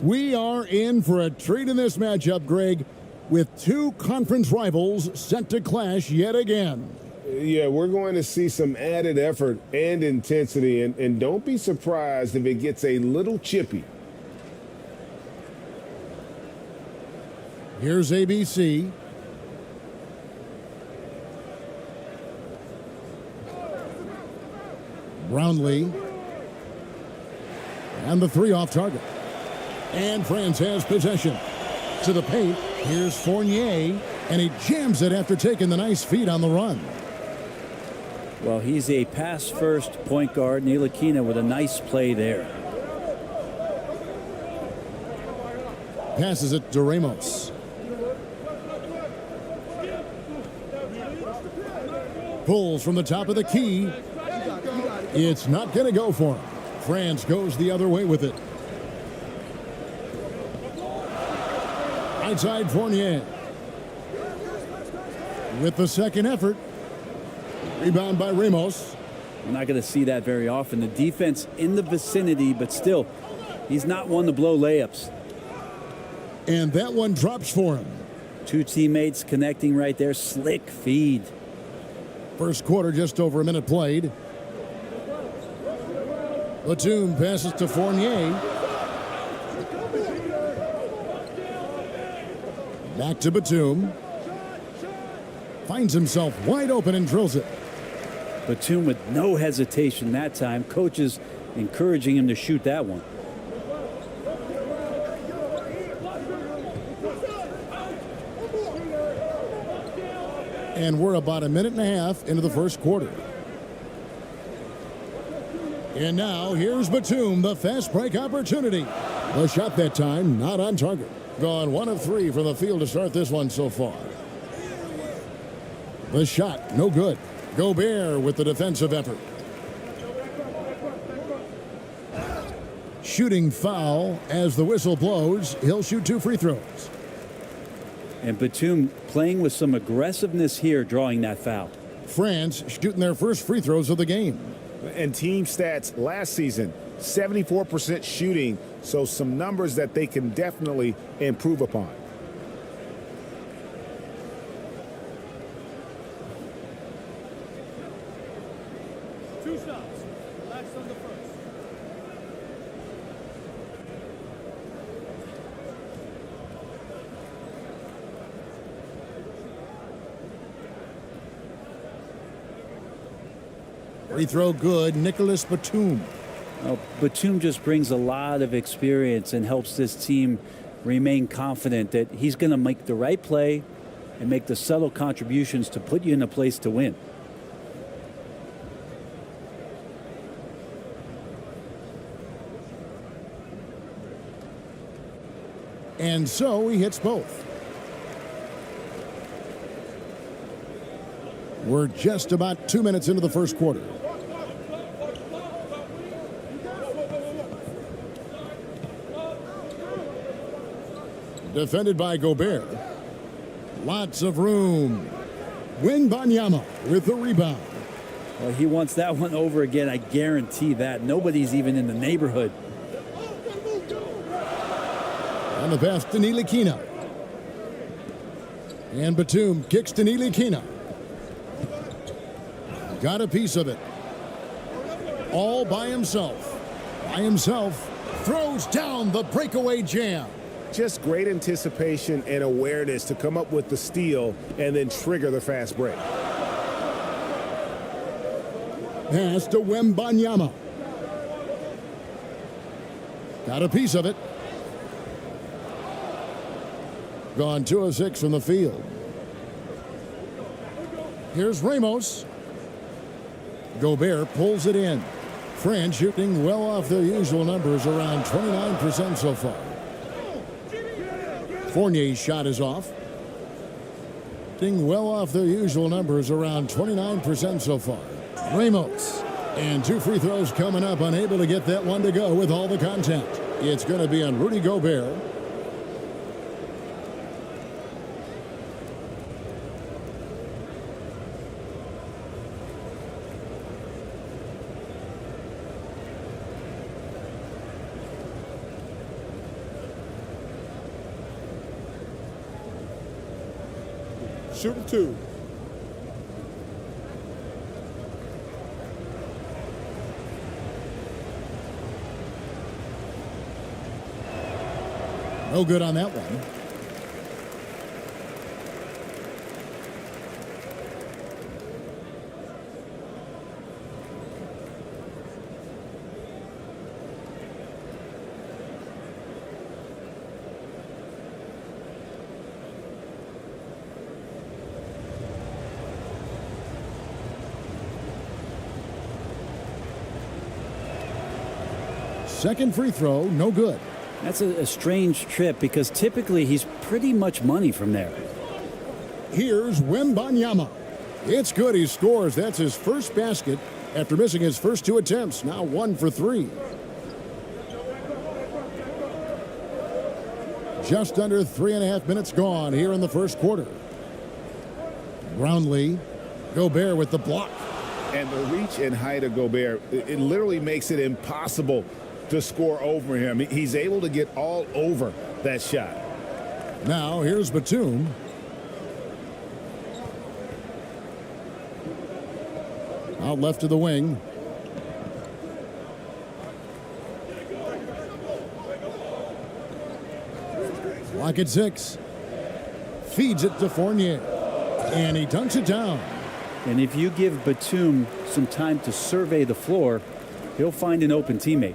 We are in for a treat in this matchup, Greg, with two conference rivals set to clash yet again. Yeah, we're going to see some added effort and intensity, and don't be surprised if it gets a little chippy. Here's ABC. Brownlee. And the three off target. And France has possession. To the paint, here's Fournier, and he jams it after taking the nice feed on the run. Well, he's a pass-first point guard. Ntilikina with a nice play there. Passes it to Ramos. Pulls from the top of the key. It's not going to go for him. France goes the other way with it. Outside Fournier. With the second effort. Rebound by Ramos. We're not going to see that very often. The defense in the vicinity, but still, he's not one to blow layups. And that one drops for him. Two teammates connecting right there. Slick feed. First quarter, just over a minute played. Batum passes to Fournier. Back to Batum. Finds himself wide open and drills it. Batum with no hesitation that time. Coaches encouraging him to shoot that one. And we're about a minute and a half into the first quarter. And now here's Batum, the fast break opportunity. The shot that time not on target. Gone 1 of 3 from the field to start this one so far. The shot no good. Gobert with the defensive effort. Shooting foul as the whistle blows. He'll shoot 2 free throws. And Batum playing with some aggressiveness here, drawing that foul. France shooting their first free throws of the game. And team stats last season, 74% shooting, so some numbers that they can definitely improve upon. Two shots. Relax on the first. Free throw good. Nicholas Batum. Well, Batum just brings a lot of experience and helps this team remain confident that he's going to make the right play and make the subtle contributions to put you in a place to win. And so he hits both. We're just about 2 minutes into the first quarter. Defended by Gobert. Lots of room. Wembanyama with the rebound. Well, he wants that one over again. I guarantee that. Nobody's even in the neighborhood. On the pass to Ntilikina. And Batum kicks to Ntilikina. Got a piece of it. All by himself. By himself. Throws down the breakaway jam. Just great anticipation and awareness to come up with the steal and then trigger the fast break. Pass to Wembanyama. Got a piece of it. Gone 2 of 6 from the field. Here's Ramos. Gobert pulls it in. France shooting well off their usual numbers, around 29% so far. Fournier's shot is off. Shooting well off their usual numbers, around 29% so far. Ramos. And 2 free throws coming up, unable to get that one to go with all the contact. It's going to be on Rudy Gobert. Shooting 2. No good on that one. Second free throw, no good. That's a strange trip because typically he's pretty much money from there. Here's Wembanyama. It's good. He scores. That's his first basket after missing his first 2 attempts. Now 1 for 3. Just under 3.5 minutes gone here in the first quarter. Brownlee. Gobert with the block. And the reach and height of Gobert, it literally makes it impossible to score over him. He's able to get all over that shot. Now here's Batum. Out left to the wing. Lock at 6. Feeds it to Fournier. And he dunks it down. And if you give Batum some time to survey the floor, he'll find an open teammate.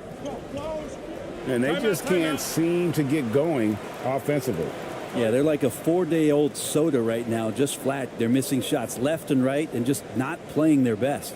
And they just can't seem to get going offensively. Yeah, they're like a 4-day-old soda right now, just flat. They're missing shots left and right and just not playing their best.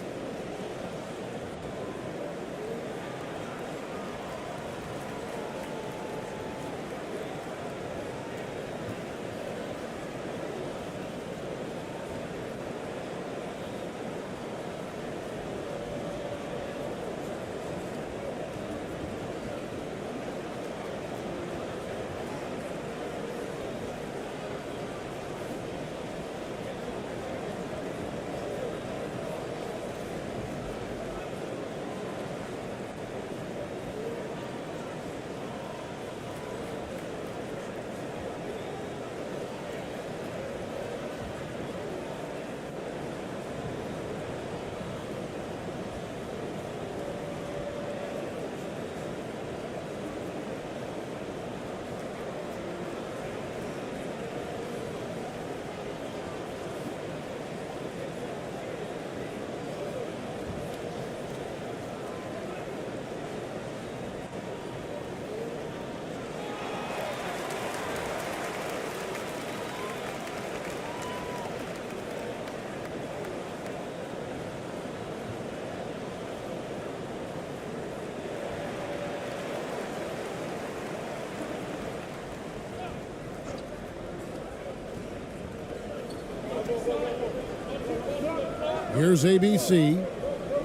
Here's ABC.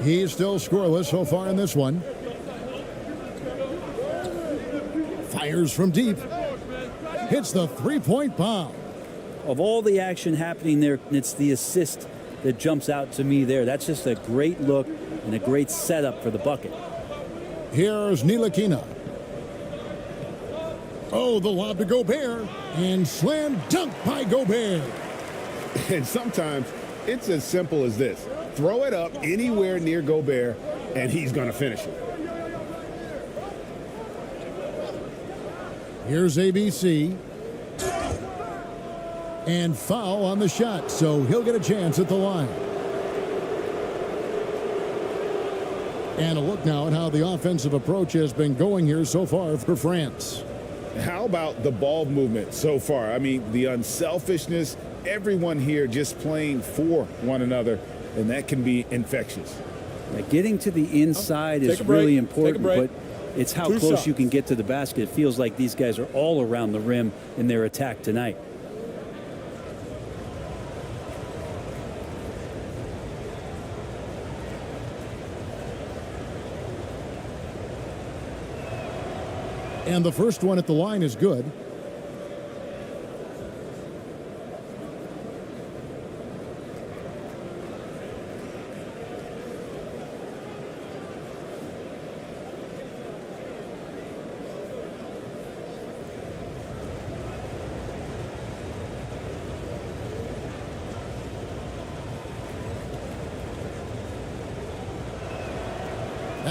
He's still scoreless so far in this one. Fires from deep. Hits the three-point bomb. Of all the action happening there, it's the assist that jumps out to me there. That's just a great look and a great setup for the bucket. Here's Ntilikina. Oh, the lob to Gobert. And slam dunk by Gobert. And sometimes it's as simple as this. Throw it up anywhere near Gobert, and he's going to finish it. Here's ABC. And foul on the shot, so he'll get a chance at the line. And a look now at how the offensive approach has been going here so far for France. How about the ball movement so far? I mean, the unselfishness, everyone here just playing for one another, and that can be infectious. Now, getting to the inside is really important, but it's how close you can get to the basket. It feels like these guys are all around the rim in their attack tonight. And the first one at the line is good.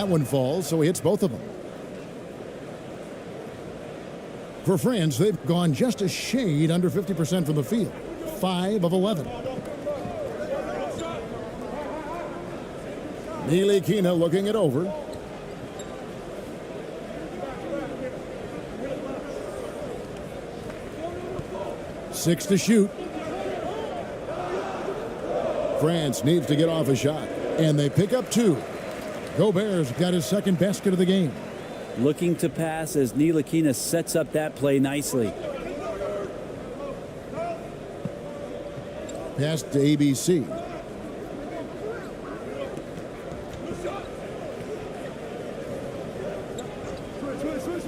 That one falls, so he hits both of them. For France, they've gone just a shade under 50% from the field. 5 of 11. Ntilikina looking it over. Six to shoot. France needs to get off a shot, and they pick up 2. Gobert's got his second basket of the game. Looking to pass as Ntilikina sets up that play nicely. Pass to ABC.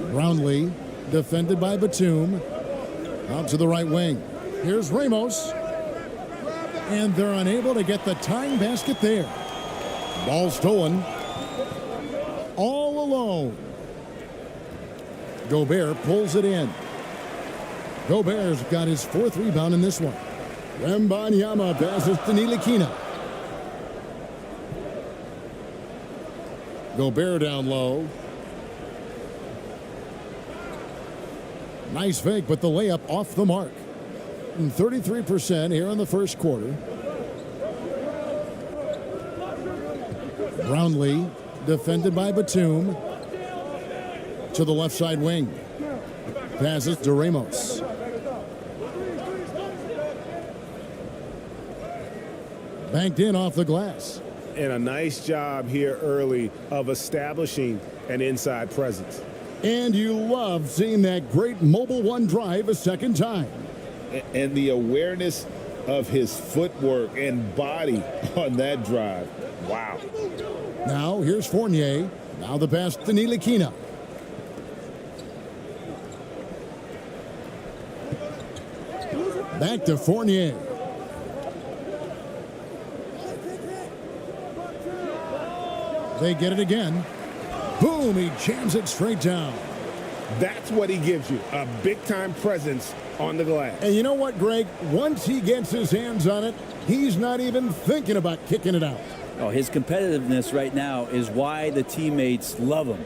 Brownlee, defended by Batum. Out to the right wing. Here's Ramos. And they're unable to get the tying basket there. Ball stolen. All alone. Gobert pulls it in. Gobert's got his 4th rebound in this one. Wembanyama passes to Ntilikina. Gobert down low. Nice fake, but the layup off the mark. 33% here in the first quarter. Brownlee, defended by Batum. To the left side wing. Passes to Ramos. Banked in off the glass. And a nice job here early of establishing an inside presence. And you love seeing that great mobile one drive a second time. And the awareness of his footwork and body on that drive. Wow. Now here's Fournier. Now the pass to Ntilikina. Back to Fournier. They get it again. Boom, he jams it straight down. That's what he gives you, a big-time presence on the glass. And you know what, Greg? Once he gets his hands on it, he's not even thinking about kicking it out. Oh, his competitiveness right now is why the teammates love him.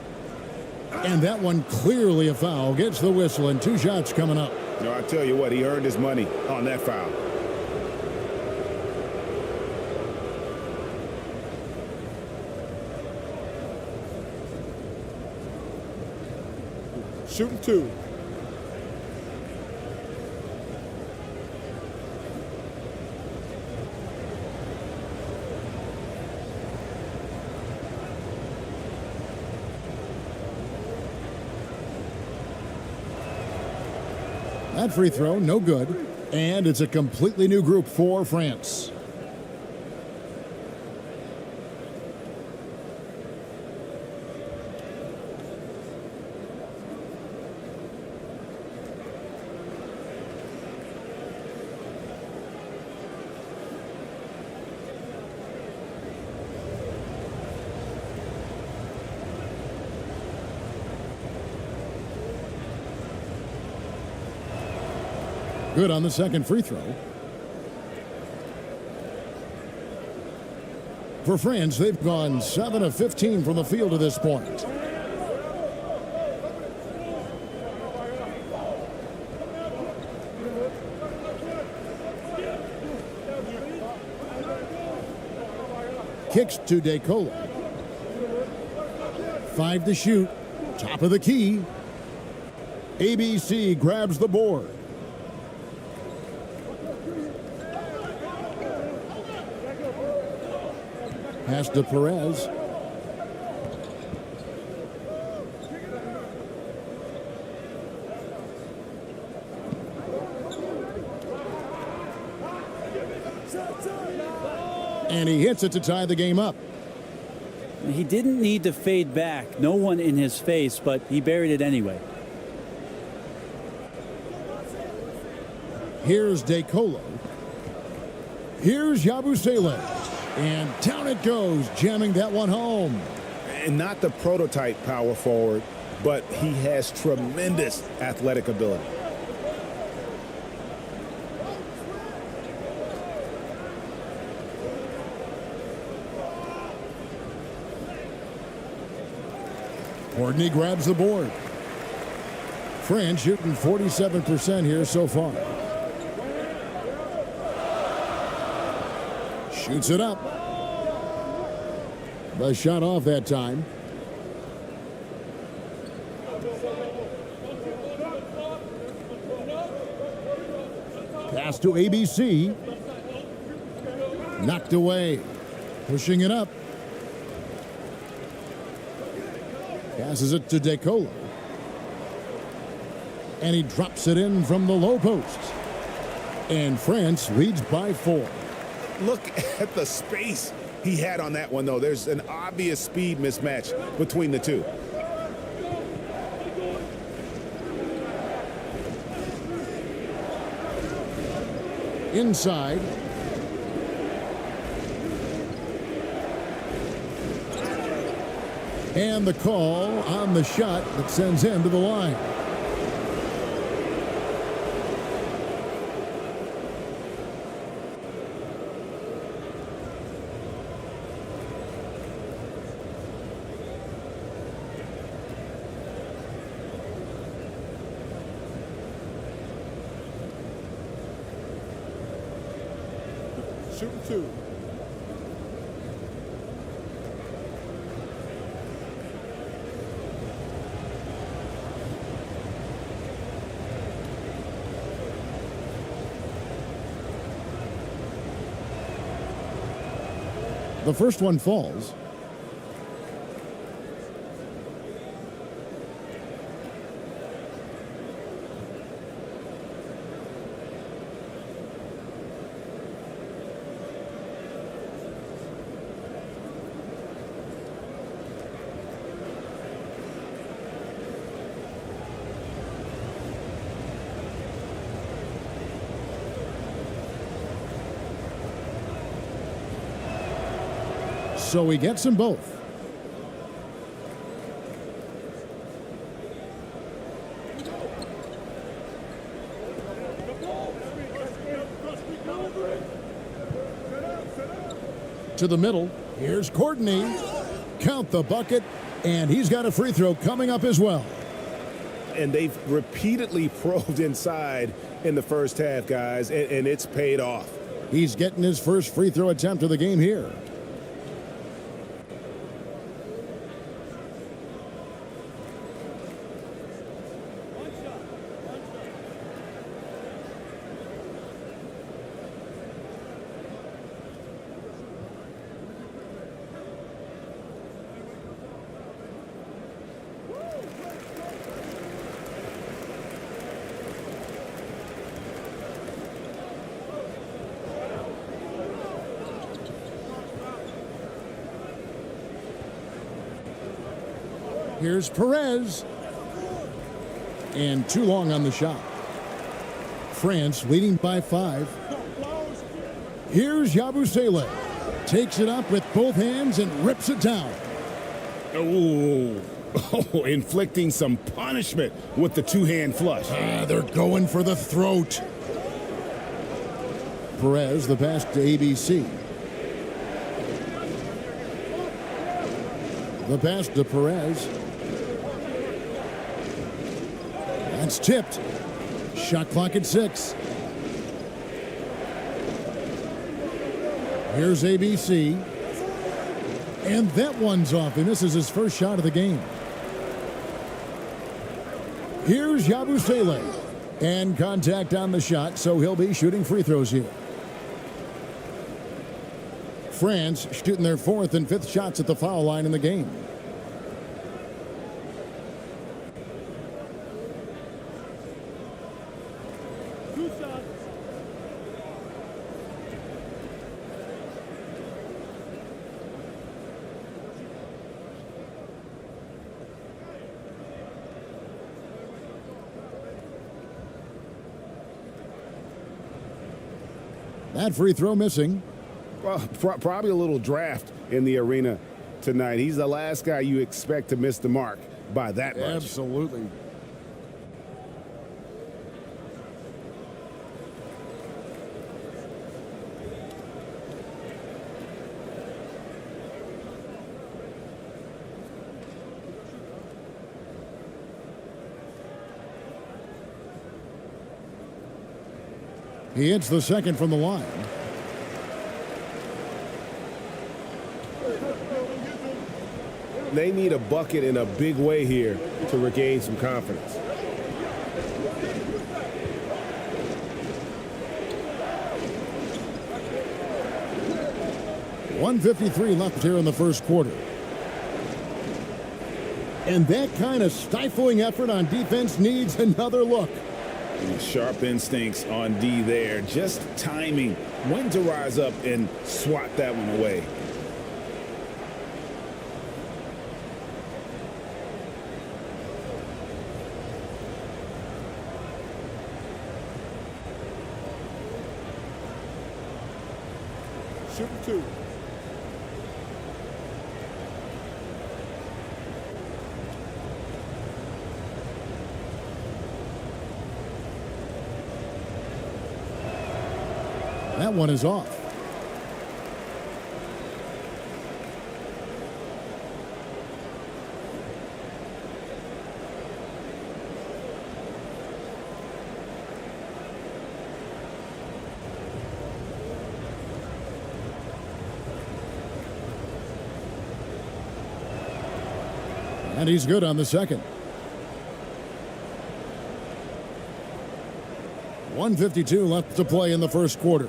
And that one clearly a foul. Gets the whistle and 2 shots coming up. No, I tell you what, he earned his money on that foul. Shooting 2. That free throw, no good. And it's a completely new group for France. Good on the second free throw. For France, they've gone 7 of 15 from the field to this point. Kicks to DeColo. 5 to shoot. Top of the key. ABC grabs the board. Pass to Perez. And he hits it to tie the game up. He didn't need to fade back. No one in his face, but he buried it anyway. Here's DeColo. Here's Yabusele. And down it goes, jamming that one home. And not the prototype power forward, but he has tremendous athletic ability. Courtney grabs the board. France shooting 47% here so far. Shoots it up. The shot off that time. Pass to ABC. Knocked away. Pushing it up. Passes it to DeColo. And he drops it in from the low post. And France leads by 4. Look at the space he had on that one, though. There's an obvious speed mismatch between the two. Inside. And the call on the shot that sends him to the line. Shooting 2. The first one falls. So he gets them both. To the middle. Here's Courtney. Count the bucket. And he's got a free throw coming up as well. And they've repeatedly probed inside in the first half, guys, and it's paid off. He's getting his first free throw attempt of the game here. Here's Perez. And too long on the shot. France leading by 5. Here's Yabusele. Takes it up with both hands and rips it down. Oh, inflicting some punishment with the two-hand flush. They're going for the throat. Perez, the pass to ABC. The pass to Perez. That's tipped. Shot clock at 6. Here's ABC. And that one's off. He misses his first shot of the game. Here's Yabusele. And contact on the shot, so he'll be shooting free throws here. France shooting their 4th and 5th shots at the foul line in the game. That free throw missing. Well, probably a little draft in the arena tonight. He's the last guy you expect to miss the mark by that much. Absolutely. He hits the second from the line. They need a bucket in a big way here to regain some confidence. .153 left here in the first quarter. And that kind of stifling effort on defense needs another look. Sharp instincts on D there. Just timing when to rise up and swat that one away. Shooting 2. That one is off. And he's good on the second. 1:52 left to play in the first quarter.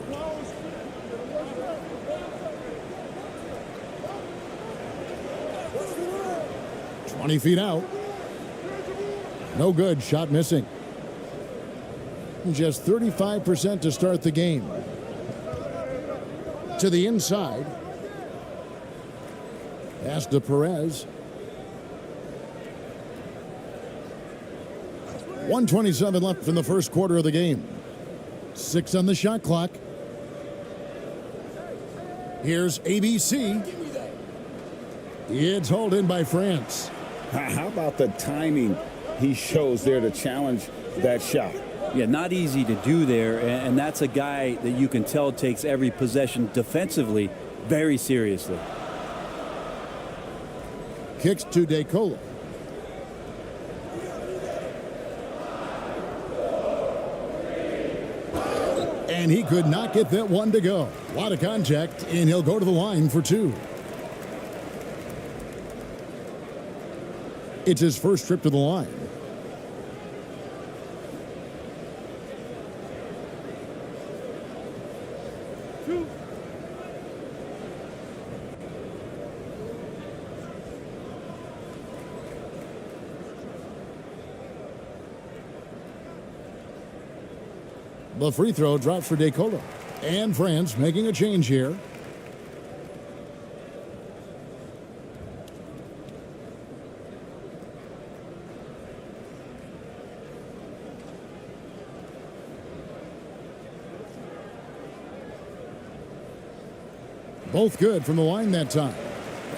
Feet out. No good. Shot missing. Just 35% to start the game. To the inside. Pass to Perez. 1:27 left in the first quarter of the game. 6 on the shot clock. Here's ABC. It's hauled in by France. How about the timing he shows there to challenge that shot? Yeah, not easy to do there, and that's a guy that you can tell takes every possession defensively very seriously. Kicks to DeColo. And he could not get that one to go. A lot of contact, and he'll go to the line for 2. It's his first trip to the line. The free throw drops for DeColo. And France making a change here. Both good from the line that time.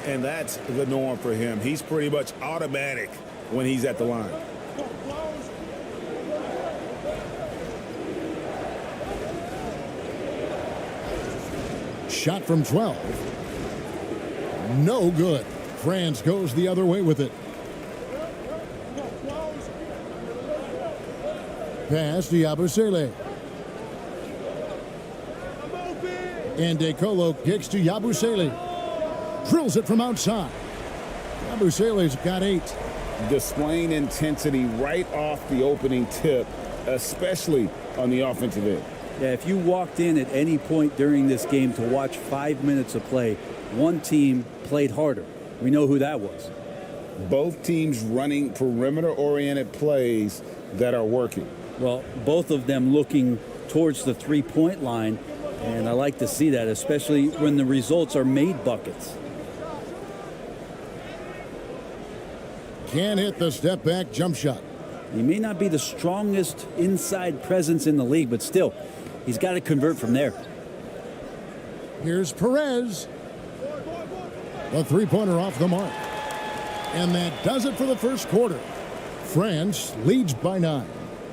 And that's the norm for him. He's pretty much automatic when he's at the line. Shot from 12. No good. France goes the other way with it. Pass to Yabusele. And DeColo kicks to Yabusele. Drills it from outside. Yabusele's got 8. Displaying intensity right off the opening tip, especially on the offensive end. Yeah, if you walked in at any point during this game to watch 5 minutes of play, one team played harder. We know who that was. Both teams running perimeter-oriented plays that are working. Well, both of them looking towards the three-point line, and I like to see that, especially when the results are made buckets. Can't hit the step-back jump shot. He may not be the strongest inside presence in the league, but still, he's got to convert from there. Here's Perez. The three-pointer off the mark. And that does it for the first quarter. France leads by 9.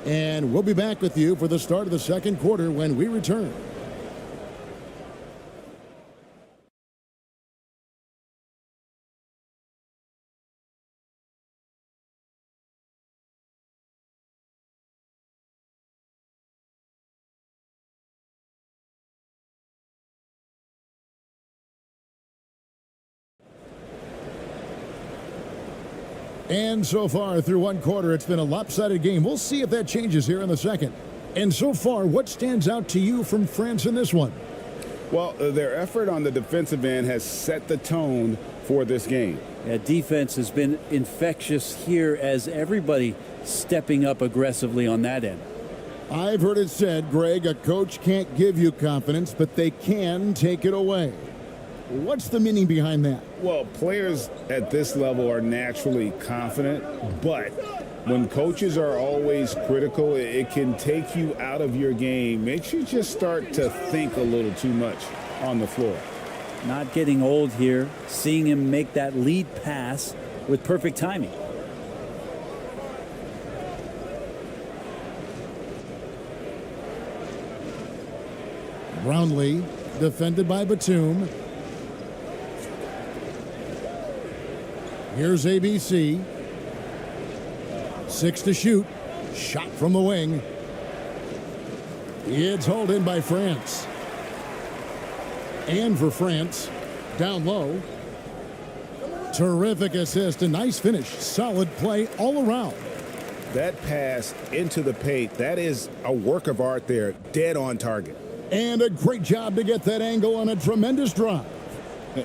And we'll be back with you for the start of the second quarter when we return. And so far through one quarter, it's been a lopsided game. We'll see if that changes here in the second. And so far, what stands out to you from France in this one? Well, their effort on the defensive end has set the tone for this game. Yeah, defense has been infectious here as everybody stepping up aggressively on that end. I've heard it said, Greg, a coach can't give you confidence, but they can take it away. What's the meaning behind that? Well, players at this level are naturally confident, but when coaches are always critical, it can take you out of your game. Makes you just start to think a little too much on the floor. Not getting old here, seeing him make that lead pass with perfect timing. Brownlee, defended by Batum. Here's ABC. 6 to shoot. Shot from the wing. It's hauled in by France. And for France, down low. Terrific assist, a nice finish. Solid play all around. That pass into the paint, that is a work of art there, dead on target. And a great job to get that angle on a tremendous drive.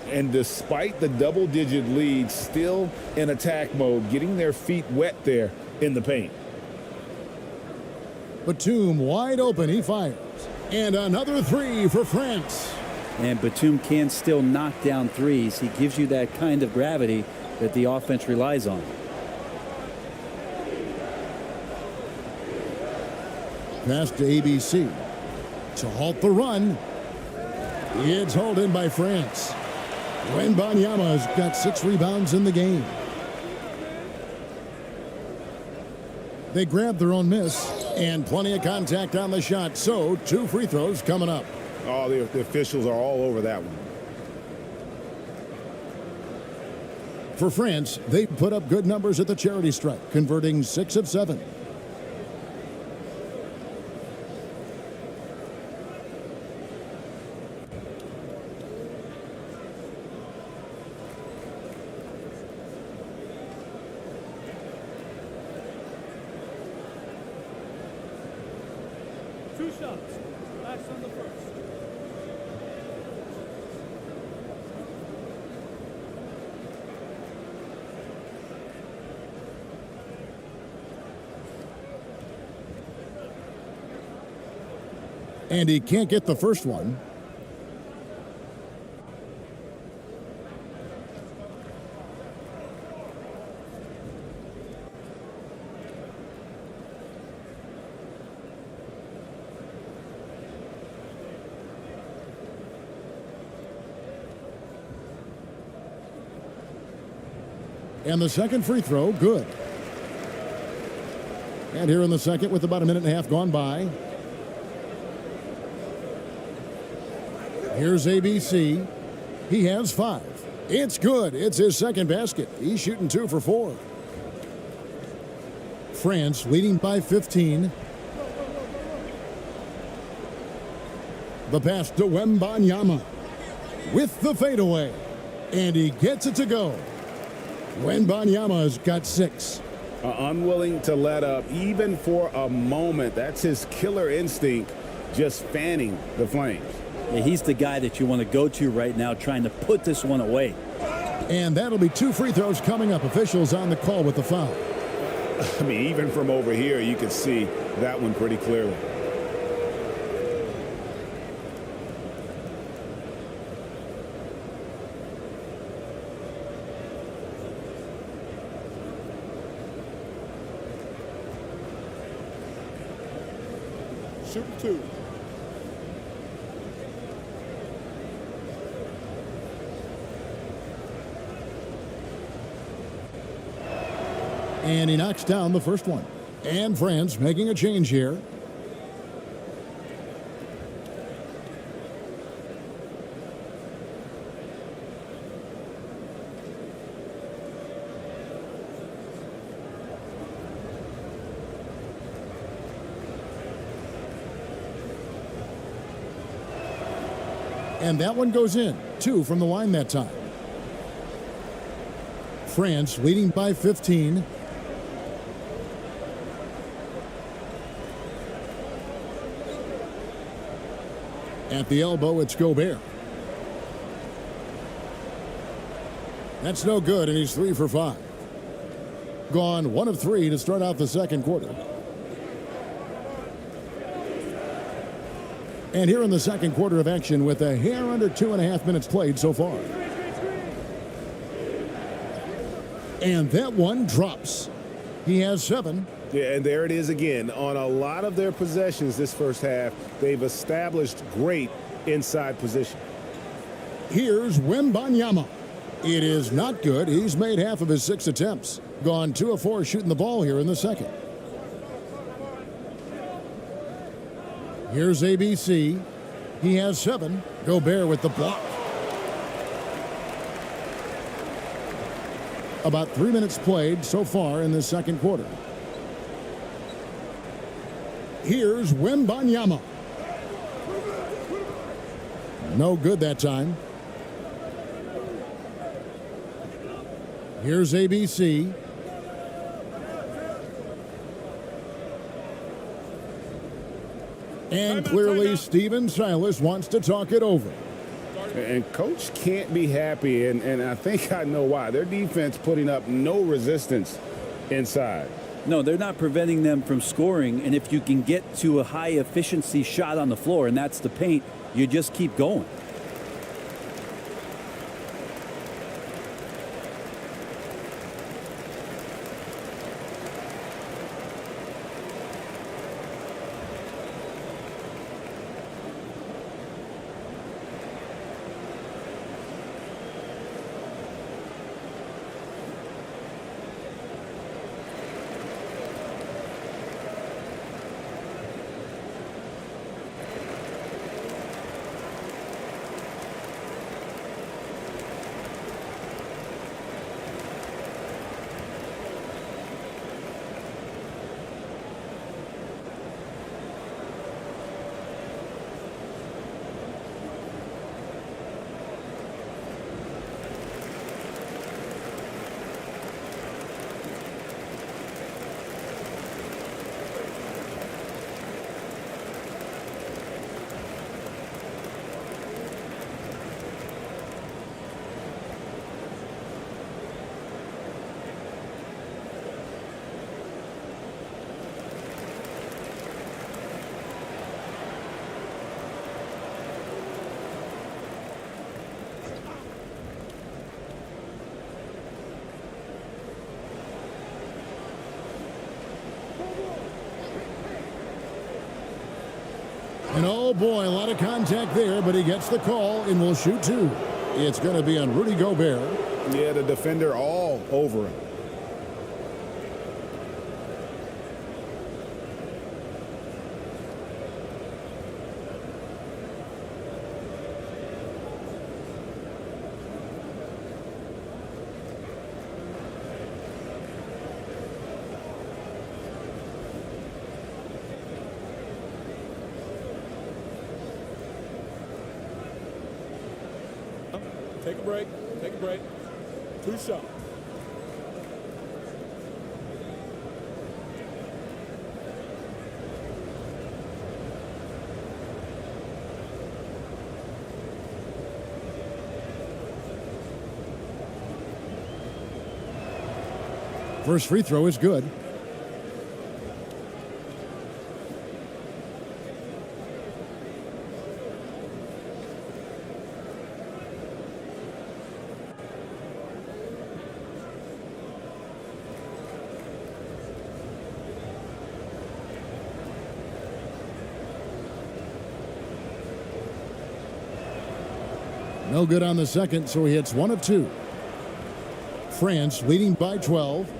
And despite the double-digit lead, still in attack mode, getting their feet wet there in the paint. Batum wide open, he fires. And another three for France. And Batum can still knock down threes. He gives you that kind of gravity that the offense relies on. Pass to ABC. To halt the run. It's hauled in by France. Wembanyama's got 6 rebounds in the game. They grab their own miss, and plenty of contact on the shot, so 2 free throws coming up. Oh, the officials are all over that one. For France, they put up good numbers at the charity stripe, converting 6 of 7. Two shots. Backs on the first. And he can't get the first one. And the second free throw, good. And here in the second, with about a minute and a half gone by. Here's ABC. He has 5. It's good. It's his second basket. He's shooting 2 for 4. France leading by 15. The pass to Wembanyama with the fadeaway. And he gets it to go. Wembanyama's got 6. Unwilling to let up even for a moment. That's his killer instinct, just fanning the flames. Yeah, he's the guy that you want to go to right now, trying to put this one away. And that'll be 2 free throws coming up. Officials on the call with the foul. I mean, even from over here, you could see that one pretty clearly. Shoot 2. And he knocks down the first one. And France making a change here. And that one goes in. 2 from the line that time. France leading by 15. At the elbow, it's Gobert. That's no good, and he's 3 for 5. Gone 1 of 3 to start out the second quarter. And here in the second quarter of action with a hair under 2.5 minutes played so far. And that one drops. He has 7. Yeah, and there it is again. On a lot of their possessions this first half, they've established great inside position. Here's Wembanyama. It is not good. He's made half of his 6 attempts. Gone 2 of 4 shooting the ball here in the second. Here's ABC. He has 7. Gobert with the block. About 3 minutes played so far in the second quarter. Here's Wembanyama. No good that time. Here's ABC. And clearly Steven Silas wants to talk it over. And coach can't be happy, and I think I know why. Their defense putting up no resistance inside. No, they're not preventing them from scoring, and if you can get to a high efficiency shot on the floor, and that's the paint, you just keep going. And oh boy, a lot of contact there, but he gets the call and will shoot 2. It's going to be on Rudy Gobert. Yeah, the defender all over him. Take a break. Take a break. 2 shots. First free throw is good. No good on the second, so he hits 1 of 2. France leading by 12.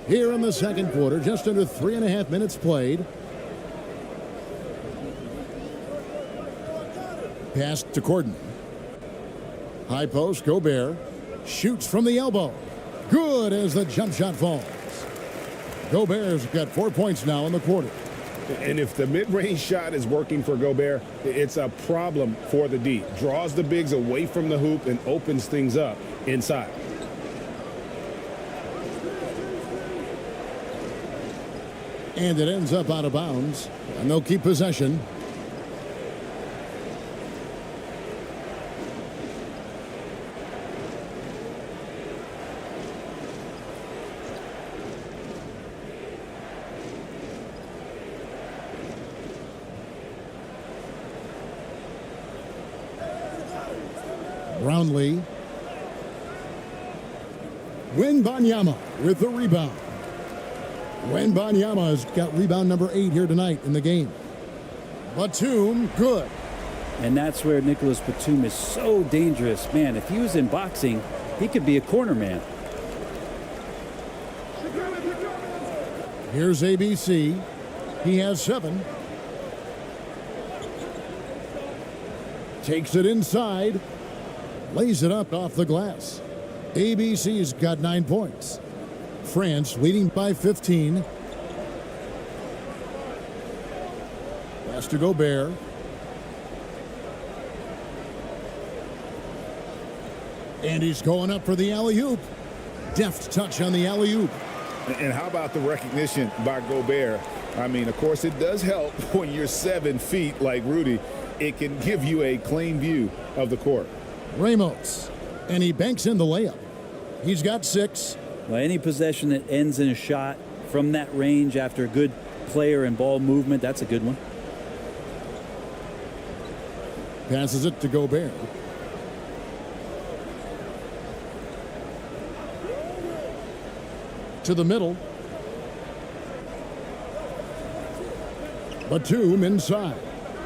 Here in the second quarter, just under 3.5 minutes played. Pass to Corden. High post, Gobert. Shoots from the elbow. Good as the jump shot falls. Gobert's got 4 points now in the quarter. And if the mid-range shot is working for Gobert, it's a problem for the D. Draws the bigs away from the hoop and opens things up inside. And it ends up out of bounds. And they'll keep possession. Brownlee. Wembanyama with the rebound. Wembanyama has got rebound number 8 here tonight in the game. Batum, good. And that's where Nicholas Batum is so dangerous. Man, if he was in boxing, he could be a corner man. Here's ABC. He has 7. Takes it inside. Lays it up off the glass. ABC's got 9 points. France leading by 15. Pass to Gobert. And he's going up for the alley-oop. Deft touch on the alley-oop. And how about the recognition by Gobert? I mean, of course, it does help when you're 7 feet like Rudy. It can give you a clean view of the court. Ramos. And he banks in the layup. He's got 6. Well, any possession that ends in a shot from that range after a good player and ball movement, that's a good one. Passes it to Gobert. To the middle. Batum inside.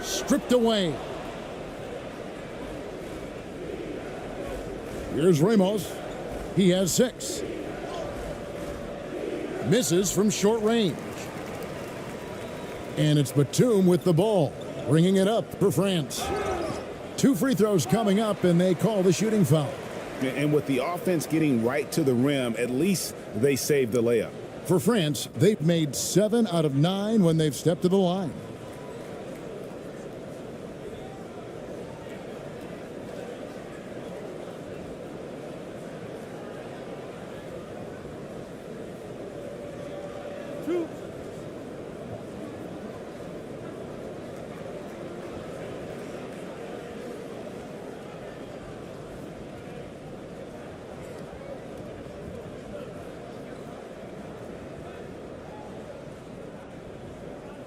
Stripped away. Here's Ramos. He has 6. Misses from short range. And it's Batum with the ball, bringing it up for France. 2 free throws coming up, and they call the shooting foul. And with the offense getting right to the rim, at least they saved the layup. For France, they've made 7 out of 9 when they've stepped to the line.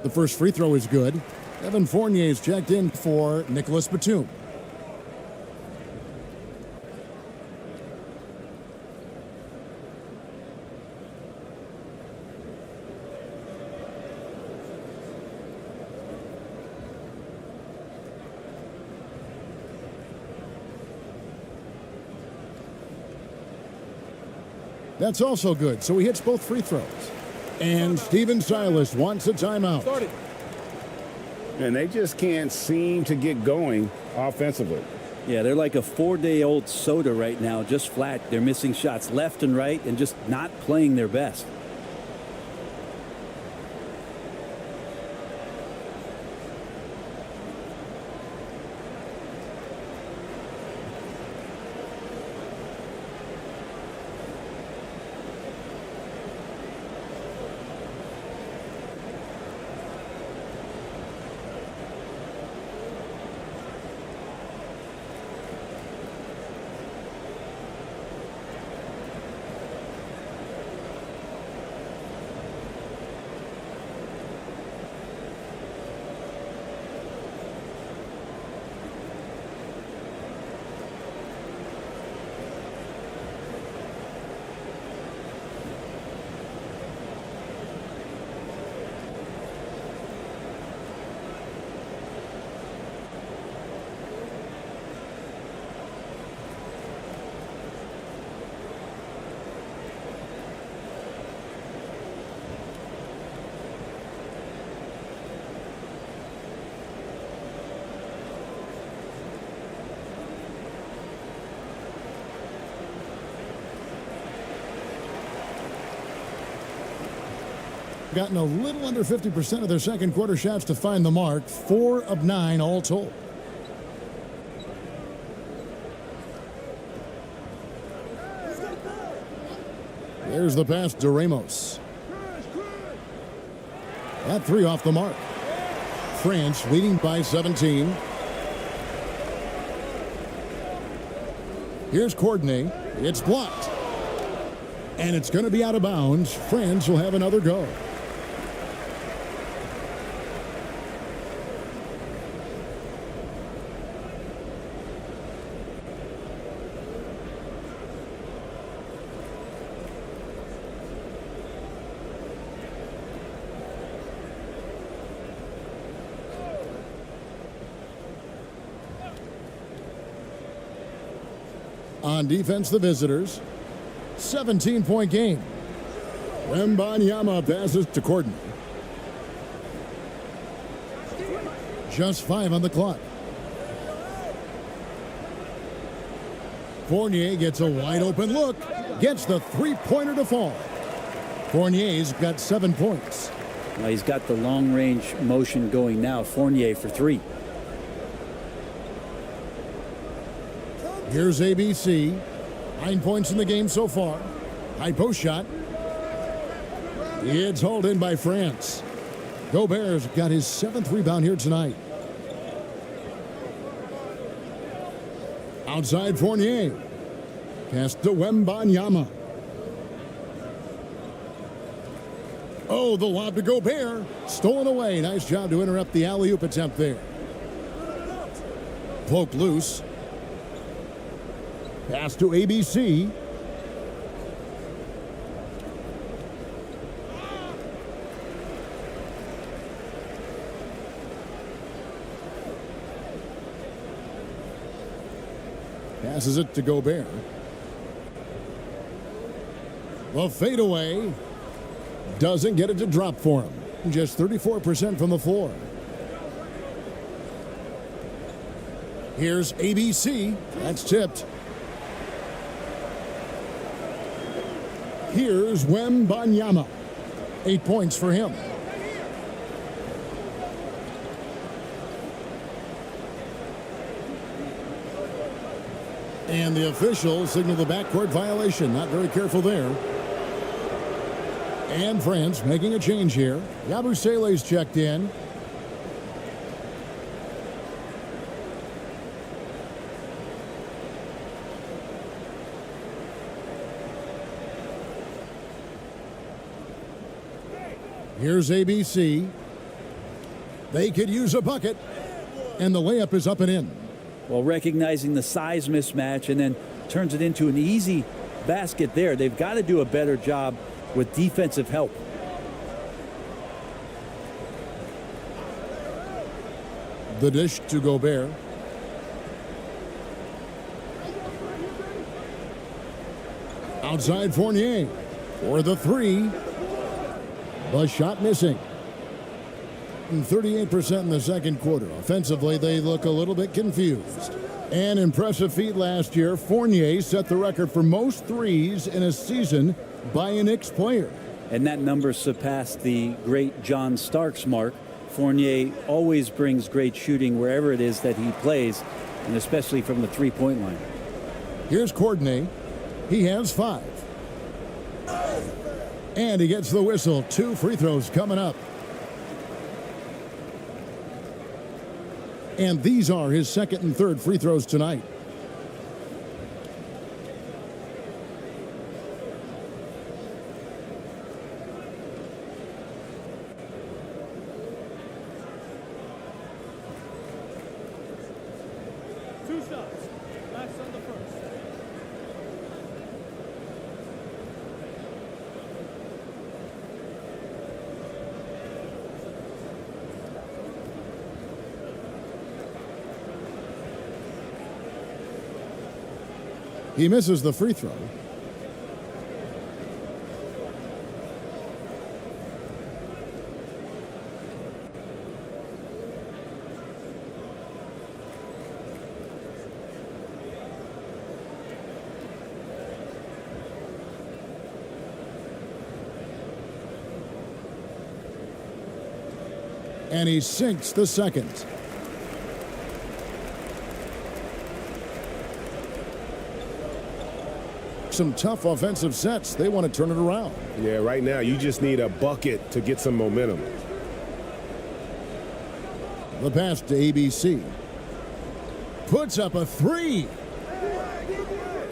The first free throw is good. Evan Fournier is checked in for Nicholas Batum. That's also good, so he hits both free throws. And Steven Silas wants a timeout. And they just can't seem to get going offensively. Yeah, they're like a 4-day-old soda right now, just flat. They're missing shots left and right and just not playing their best. gotten a little under 50% of their second quarter shots to find the mark. 4 of 9 all told. There's the pass to Ramos. That 3 off the mark. France leading by 17. Here's Courtney. It's blocked. And it's going to be out of bounds. France will have another go. On defense, the visitors. 17-point game. Wembanyama passes to Courtney. Just 5 on the clock. Fournier gets a wide open look. Gets the three-pointer to fall. Fournier's got 7 points. Well, he's got the long-range motion going now. Fournier for 3. Here's ABC. 9 points in the game so far. High post shot. It's hauled in by France. Gobert's got his 7th rebound here tonight. Outside Fournier. Pass to Wembanyama. Oh, the lob to Gobert. Stolen away. Nice job to interrupt the alley-oop attempt there. Poke loose. Pass to ABC. Passes it to Gobert. The fadeaway doesn't get it to drop for him. Just 34% from the floor. Here's ABC. That's tipped. Here's Wembanyama. 8 points for him. And the officials signal the backcourt violation. Not very careful there. And France making a change here. Yabusele's checked in. Here's ABC. They could use a bucket. And the layup is up and in. Well, recognizing the size mismatch and then turns it into an easy basket there. They've got to do a better job with defensive help. The dish to Gobert. Outside Fournier for the 3. The shot missing. 38% in the second quarter. Offensively, they look a little bit confused. An impressive feat last year. Fournier set the record for most threes in a season by a Knicks player. And that number surpassed the great John Starks mark. Fournier always brings great shooting wherever it is that he plays, and especially from the three-point line. Here's Courtney. He has 5. And he gets the whistle. 2 free throws coming up. And these are his second and third free throws tonight. Two shots. Last on the first. He misses the free throw. And he sinks the second. Some tough offensive sets. They want to turn it around. Yeah, right now you just need a bucket to get some momentum. The pass to ABC. Puts up a three.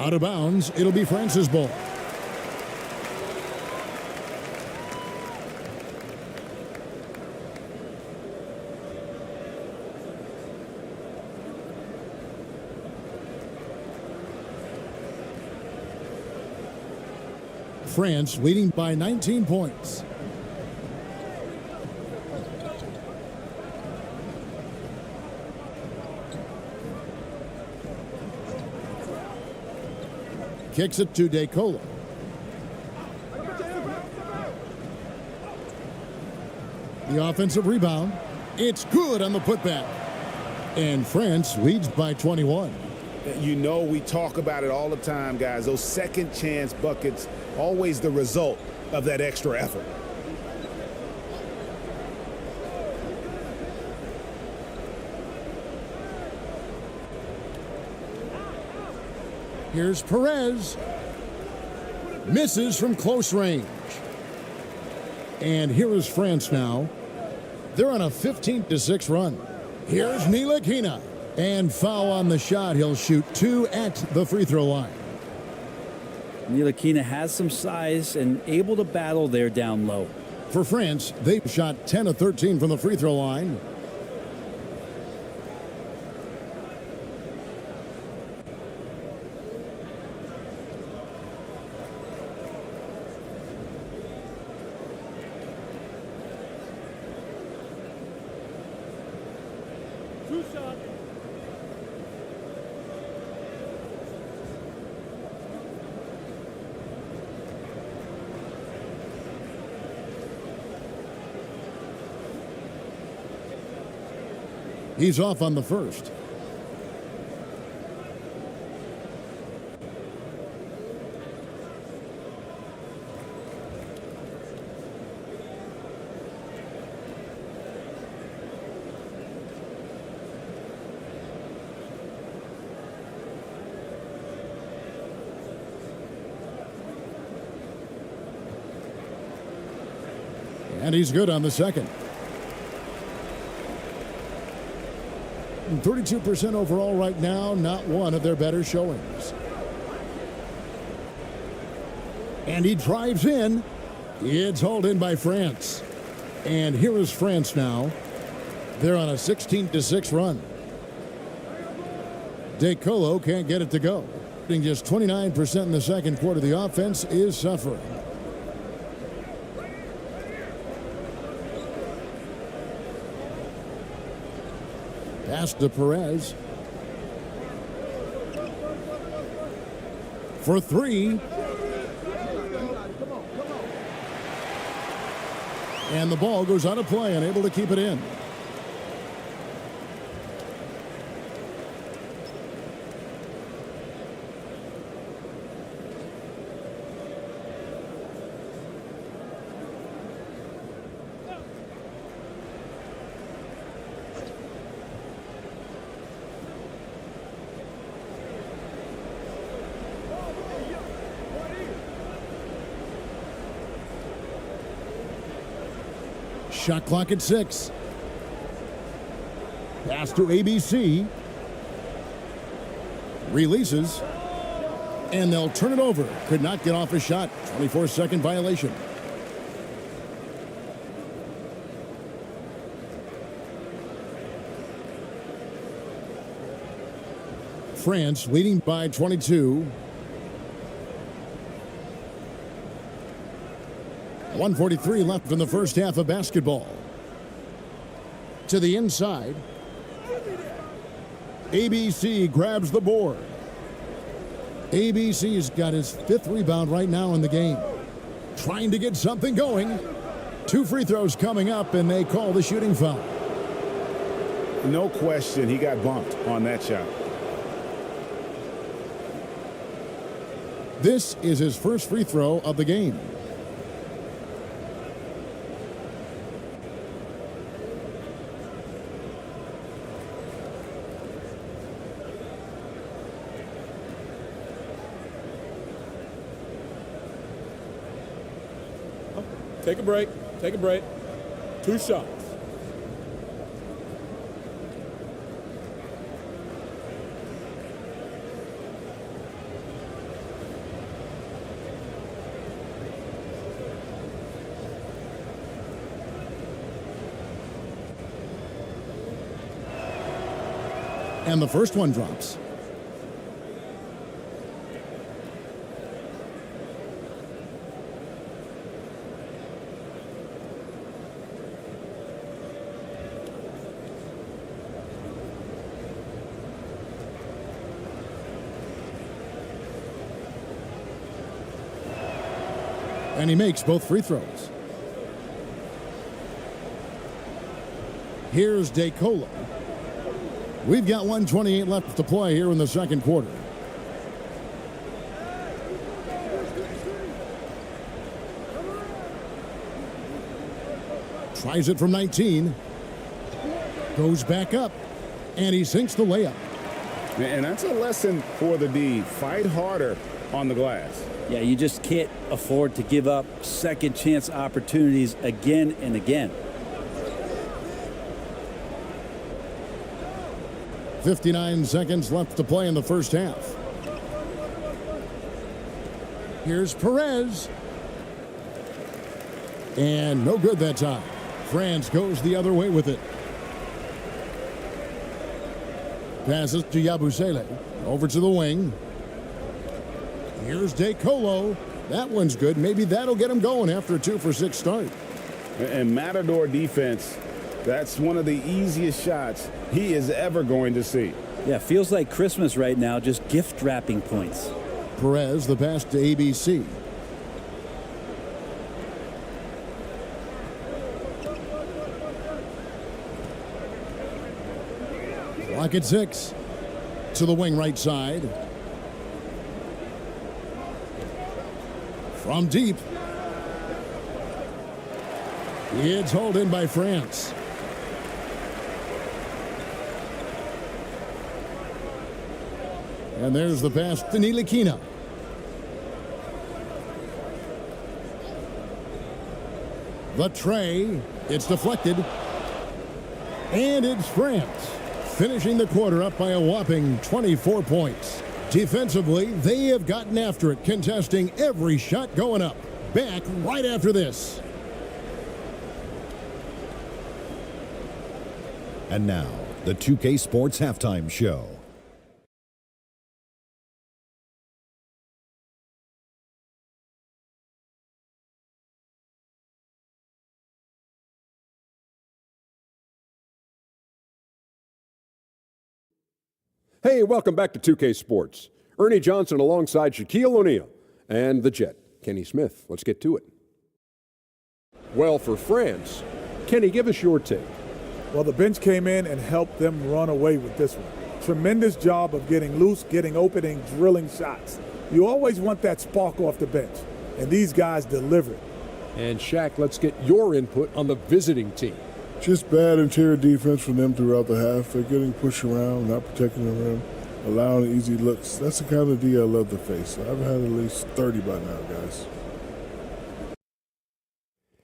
Out of bounds. It'll be France's ball. France leading by 19 points. Kicks it to DeColo. The offensive rebound. It's good on the putback. And France leads by 21. You know, we talk about it all the time, guys. Those second chance buckets, always the result of that extra effort. Here's Perez. Misses from close range. And here is France now. They're on a 15-6 run. Here's Ntilikina. And foul on the shot. He'll shoot 2 at the free throw line. Ntilikina has some size and able to battle there down low. For France, they shot 10 of 13 from the free throw line. Two shots. He's off on the first. And he's good on the second. 32% overall right now, not one of their better showings. And he drives in. It's hauled in by France. And here is France now. They're on a 16-6 run. DeColo can't get it to go. Just 29% in the second quarter. The offense is suffering. Pass to Perez. For three. And the ball goes out of play, unable to keep it in. Shot clock at 6. Pass to ABC. Releases. And they'll turn it over. Could not get off a shot. 24-second violation. France leading by 22. 1:43 left in the first half of basketball. To the inside. ABC grabs the board. ABC's got his 5th rebound right now in the game. Trying to get something going. 2 free throws coming up, and they call the shooting foul. No question, he got bumped on that shot. This is his first free throw of the game. Take a break. Take a break. 2 shots. And the first one drops. And he makes both free throws. Here's DeColo. We've got 1:28 left to play here in the second quarter. Tries it from 19. Goes back up. And he sinks the layup. And that's a lesson for the D. Fight harder on the glass. Yeah, you just can't afford to give up second chance opportunities again and again. 59 seconds left to play in the first half. Here's Perez. And no good that time. France goes the other way with it. Passes to Yabusele. Over to the wing. Here's DeColo. That one's good. Maybe that'll get him going after a 2-for-6 start. And Matador defense, that's one of the easiest shots he is ever going to see. Yeah, feels like Christmas right now, just gift wrapping points. Perez, the pass to ABC. Clock at 6. To the wing right side. From deep. It's hauled in by France. And there's the pass to Nilikina. The tray. It's deflected. And it's France, finishing the quarter up by a whopping 24 points. Defensively, they have gotten after it, contesting every shot going up. Back right after this. And now, the 2K Sports Halftime Show. Hey, welcome back to 2K Sports. Ernie Johnson alongside Shaquille O'Neal and the Jet, Kenny Smith. Let's get to it. Well, for France, Kenny, give us your take. Well, the bench came in and helped them run away with this one. Tremendous job of getting loose, getting open, and drilling shots. You always want that spark off the bench, and these guys delivered. And Shaq, let's get your input on the visiting team. Just bad interior defense from them throughout the half. They're getting pushed around, not protecting the rim, allowing easy looks. That's the kind of D I love to face. I've had at least 30 by now, guys.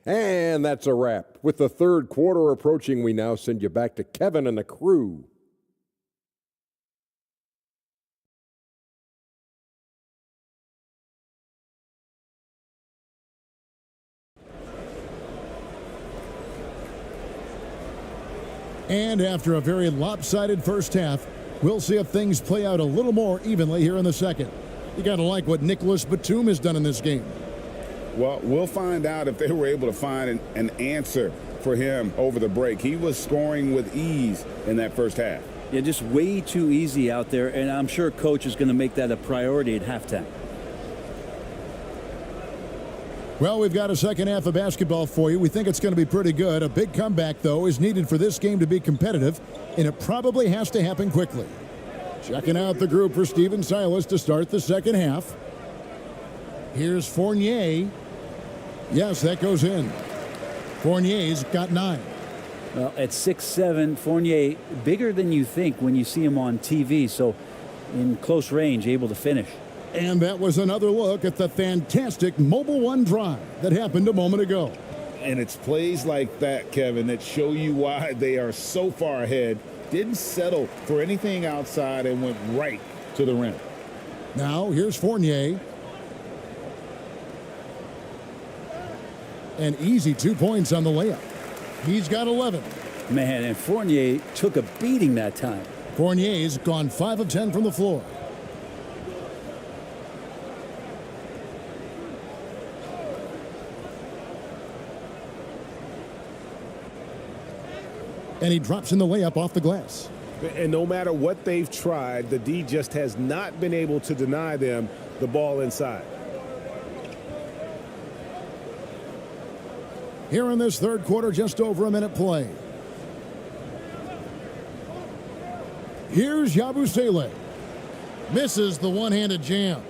And that's a wrap. With the third quarter approaching, we now send you back to Kevin and the crew. And after a very lopsided first half, we'll see if things play out a little more evenly here in the second. You got to like what Nicolas Batum has done in this game. Well, we'll find out if they were able to find an answer for him over the break. He was scoring with ease in that first half. Yeah, just way too easy out there, and I'm sure Coach is going to make that a priority at halftime. Well, we've got a second half of basketball for you. We think it's going to be pretty good. A big comeback, though, is needed for this game to be competitive, and it probably has to happen quickly. Checking out the group for Steven Silas to start the second half. Here's Fournier. Yes, that goes in. Fournier's got 9. Well, at 6'7", Fournier, bigger than you think when you see him on TV, so in close range, able to finish. And that was another look at the fantastic Mobile One drive that happened a moment ago. And it's plays like that, Kevin, that show you why they are so far ahead. Didn't settle for anything outside and went right to the rim. Now here's Fournier. An easy 2 points on the layup. He's got 11. Man, and Fournier took a beating that time. Fournier's gone 5 of 10 from the floor. And he drops in the layup off the glass. And no matter what they've tried, the D just has not been able to deny them the ball inside. Here in this third quarter, just over a minute play. Here's Yabusele. Misses the one-handed jam.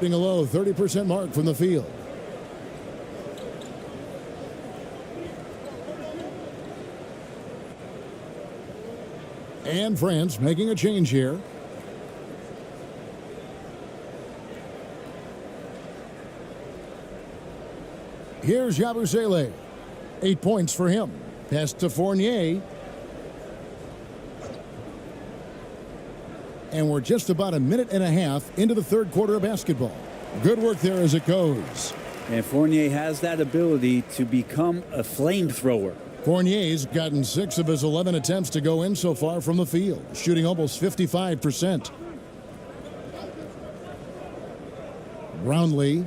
Being a low 30% mark from the field. And France making a change here. Here's Yabusele. 8 points for him. Pass to Fournier. And we're just about a minute and a half into the third quarter of basketball. Good work there as it goes. And Fournier has that ability to become a flamethrower. Fournier's gotten 6 of his 11 attempts to go in so far from the field, shooting almost 55%. Brownlee.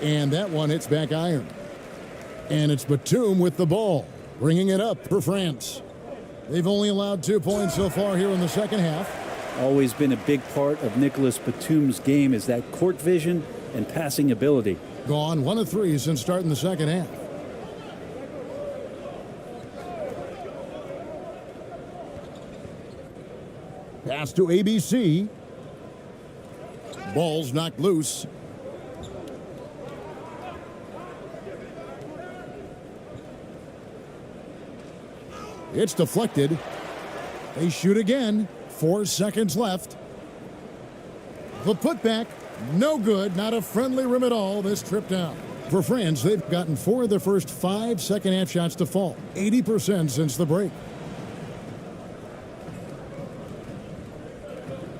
And that one hits back iron. And it's Batum with the ball, bringing it up for France. They've only allowed 2 points so far here in the second half. Always been a big part of Nicholas Batum's game is that court vision and passing ability. Gone 1 of 3 since starting the second half. Pass to ABC. Ball's knocked loose. It's deflected. They shoot again. 4 seconds left. The putback, no good. Not a friendly rim at all this trip down. For France, they've gotten 4 of their first 5 second-half shots to fall. 80% since the break.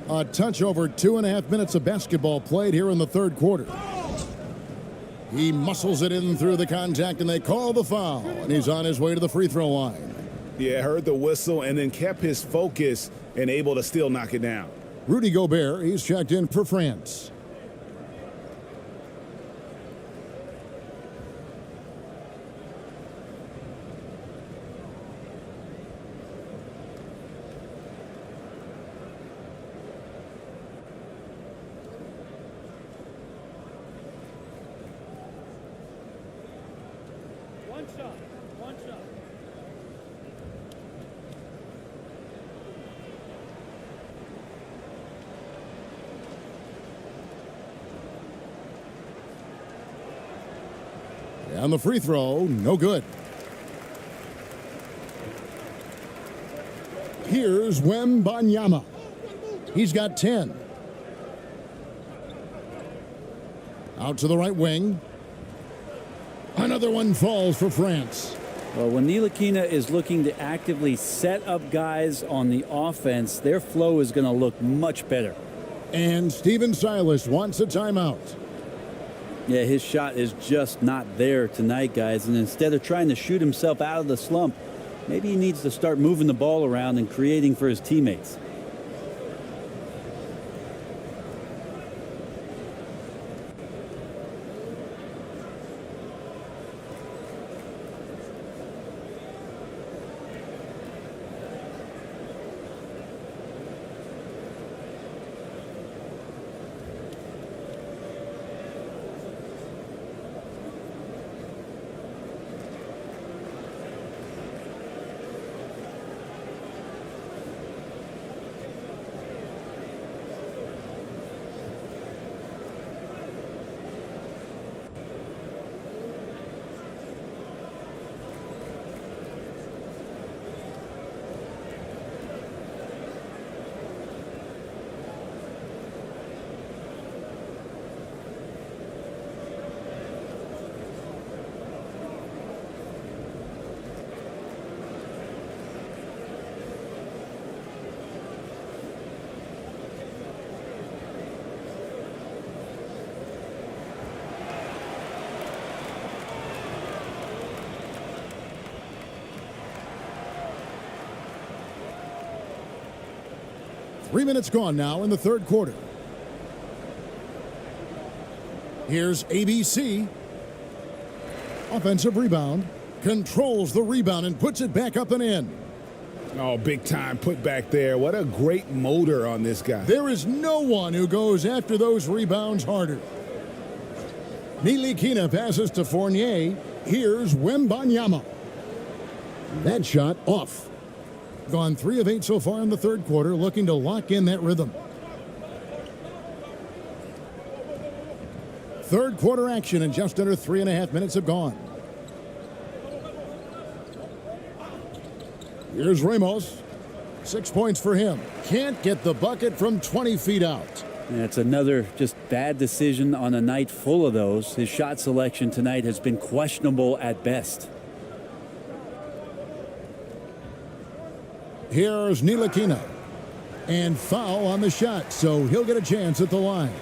A touch over 2.5 minutes of basketball played here in the third quarter. He muscles it in through the contact, and they call the foul. And he's on his way to the free throw line. Yeah, heard the whistle and then kept his focus and able to still knock it down. Rudy Gobert, he's checked in for France. One shot. And the free throw, no good. Here's Wembanyama. He's got 10. Out to the right wing. Another one falls for France. Well, when Ntilikina is looking to actively set up guys on the offense, their flow is going to look much better. And Steven Silas wants a timeout. Yeah, his shot is just not there tonight, guys. And instead of trying to shoot himself out of the slump, maybe he needs to start moving the ball around and creating for his teammates. 3 minutes gone now in the third quarter. Here's ABC. Offensive rebound. Controls the rebound and puts it back up and in. Oh, big time put back there. What a great motor on this guy. There is no one who goes after those rebounds harder. Ntilikina passes to Fournier. Here's Wembanyama. That shot off. Gone 3 of 8 so far in the third quarter, looking to lock in that rhythm. Third quarter action, and just under 3.5 minutes have gone. Here's Ramos. 6 points for him. Can't get the bucket from 20 feet out. That's another just bad decision on a night full of those. His shot selection tonight has been questionable at best. Here's Ntilikina. And foul on the shot, so he'll get a chance at the line.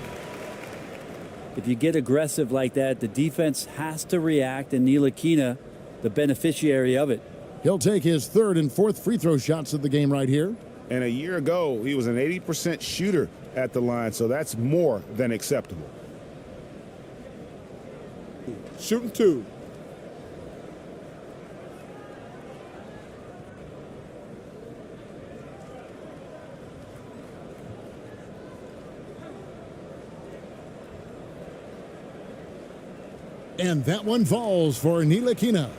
If you get aggressive like that, the defense has to react, and Ntilikina, the beneficiary of it. He'll take his third and fourth free throw shots of the game right here. And a year ago, he was an 80% shooter at the line, so that's more than acceptable. Shooting 2. And that one falls for Ntilikina.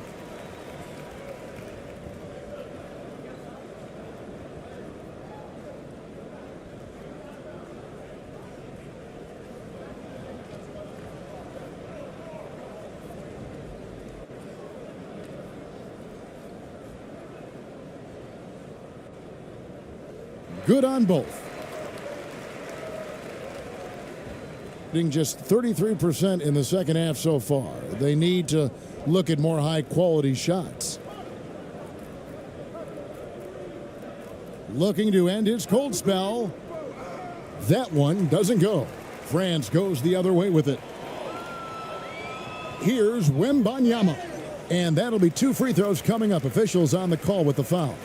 Good on both. Shooting just 33% in the second half so far. They need to look at more high-quality shots. Looking to end his cold spell. That one doesn't go. France goes the other way with it. Here's Wembanyama. And that'll be 2 free throws coming up. Officials on the call with the foul.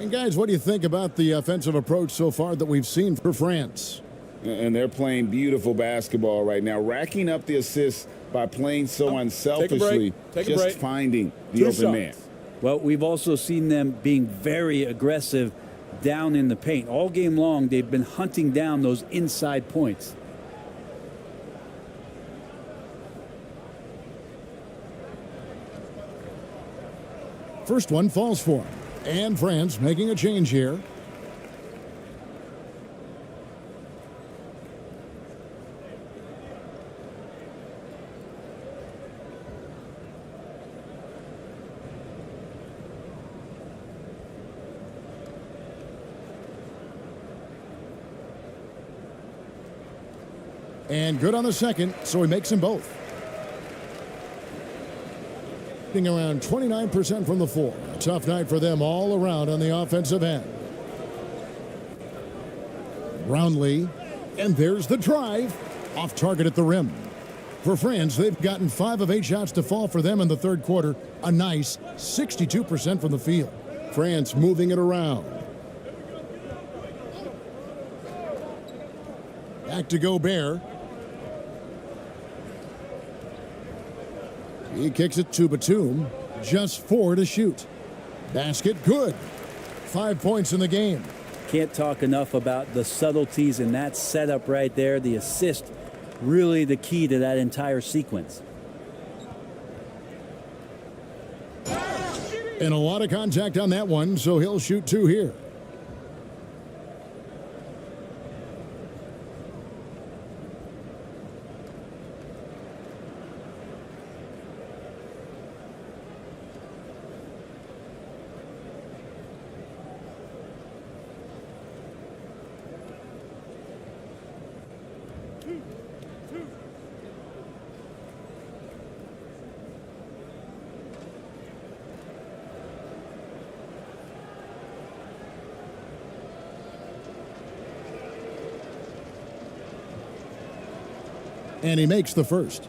And guys, what do you think about the offensive approach so far that we've seen for France? And they're playing beautiful basketball right now, racking up the assists by playing so unselfishly, just finding the open man. Well, we've also seen them being very aggressive down in the paint. All game long, they've been hunting down those inside points. First one falls for him. And France making a change here. And good on the second, so he makes them both. Around 29% from the floor. A tough night for them all around on the offensive end. Brownlee, and there's the drive. Off target at the rim. For France, they've gotten 5 of 8 shots to fall for them in the third quarter. A nice 62% from the field. France moving it around. Back to Gobert. He kicks it to Batum. Just 4 to shoot. Basket good. 5 points in the game. Can't talk enough about the subtleties in that setup right there. The assist, really the key to that entire sequence. And a lot of contact on that one, so he'll shoot 2 here. And he makes the first.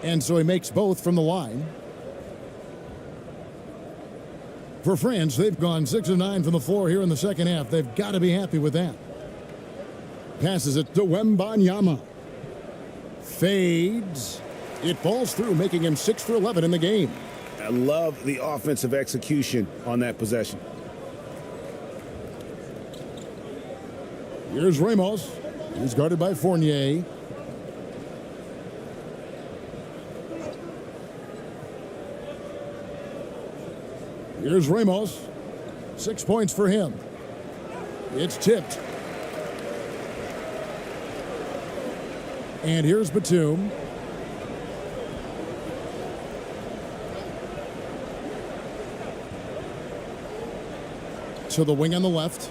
And so he makes both from the line. For France, they've gone 6 of 9 from the floor here in the second half. They've got to be happy with that. Passes it to Wembanyama. Fades. It falls through, making him 6 for 11 in the game. I love the offensive execution on that possession. Here's Ramos. He's guarded by Fournier. Here's Ramos. 6 points for him. It's tipped. And here's Batum. To the wing on the left.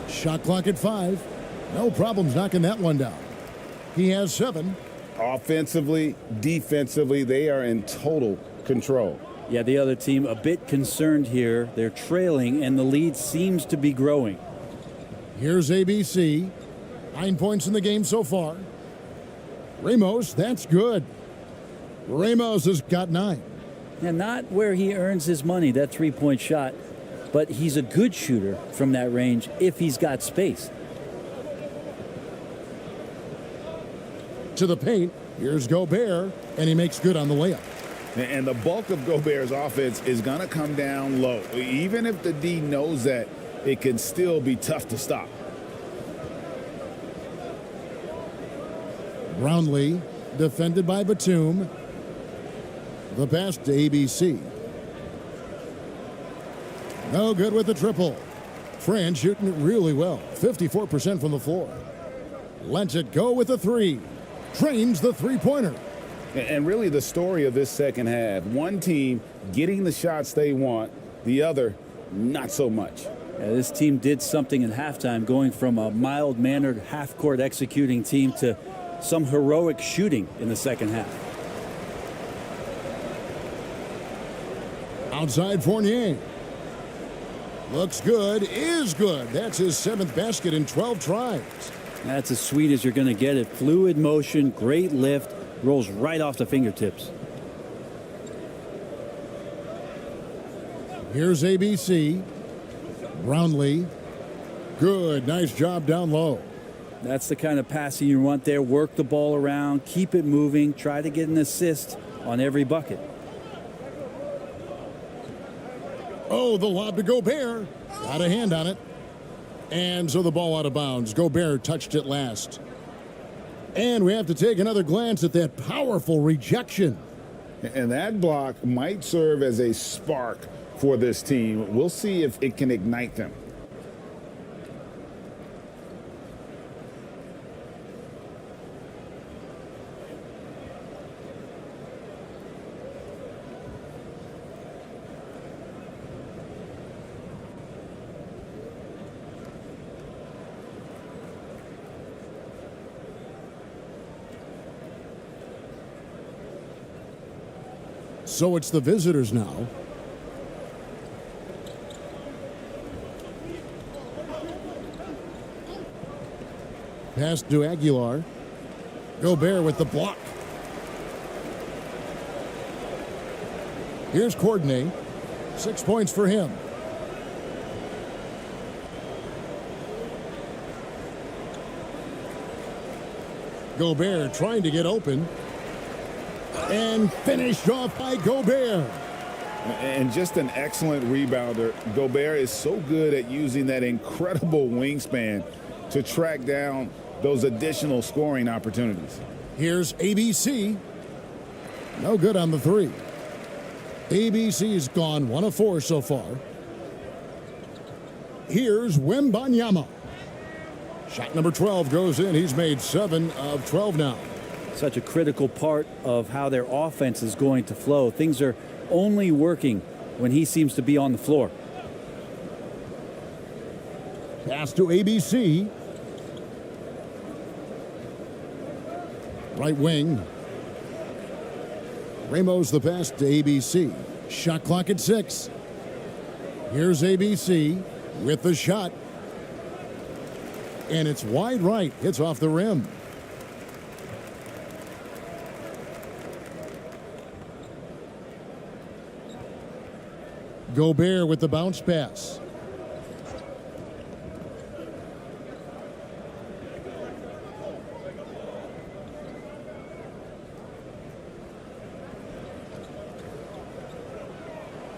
Shot clock at 5. No problems knocking that one down. He has 7. Offensively, defensively, they are in total control. Yeah, the other team a bit concerned here. They're trailing, and the lead seems to be growing. Here's ABC. 9 points in the game so far. Ramos, that's good. Ramos has got 9. Now, not where he earns his money, that three-point shot, but he's a good shooter from that range if he's got space. To the paint. Here's Gobert, and he makes good on the layup. And the bulk of Gobert's offense is going to come down low. Even if the D knows that, it can still be tough to stop. Brownlee, defended by Batum. The pass to ABC. No good with the triple. France shooting it really well. 54% from the floor. Lets it go with the 3. Trains the three-pointer. And really the story of this second half, one team getting the shots they want, the other not so much. Yeah, this team did something in halftime, going from a mild-mannered half-court executing team to some heroic shooting in the second half. Outside Fournier. Looks good, is good. That's his 7th basket in 12 tries. That's as sweet as you're going to get it. Fluid motion, great lift, rolls right off the fingertips. Here's ABC. Brownlee. Good, nice job down low. That's the kind of passing you want there. Work the ball around, keep it moving, try to get an assist on every bucket. Oh, the lob to Gobert. Got a hand on it. And so the ball out of bounds. Gobert touched it last. And we have to take another glance at that powerful rejection. And that block might serve as a spark for this team. We'll see if it can ignite them. So it's the visitors now. Pass to Aguilar. Gobert with the block. Here's Courtney. 6 points for him. Gobert trying to get open. And finished off by Gobert. And just an excellent rebounder. Gobert is so good at using that incredible wingspan to track down those additional scoring opportunities. Here's ABC. No good on the 3. ABC's gone 1 of 4 so far. Here's Wembanyama. Shot number 12 goes in. He's made 7 of 12 now. Such a critical part of how their offense is going to flow. Things are only working when he seems to be on the floor. Pass to ABC. Right wing. Ramos the pass to ABC. Shot clock at 6. Here's ABC with the shot. And it's wide right. It's off the rim. Gobert with the bounce pass.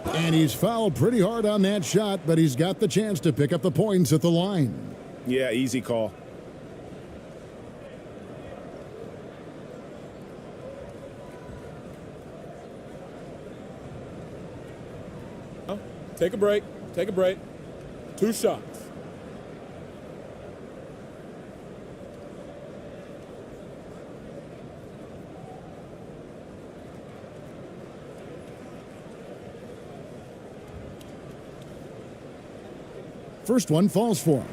And he's fouled pretty hard on that shot, but he's got the chance to pick up the points at the line. Yeah, easy call. Take a break. Take a break. 2 shots. First one falls for him.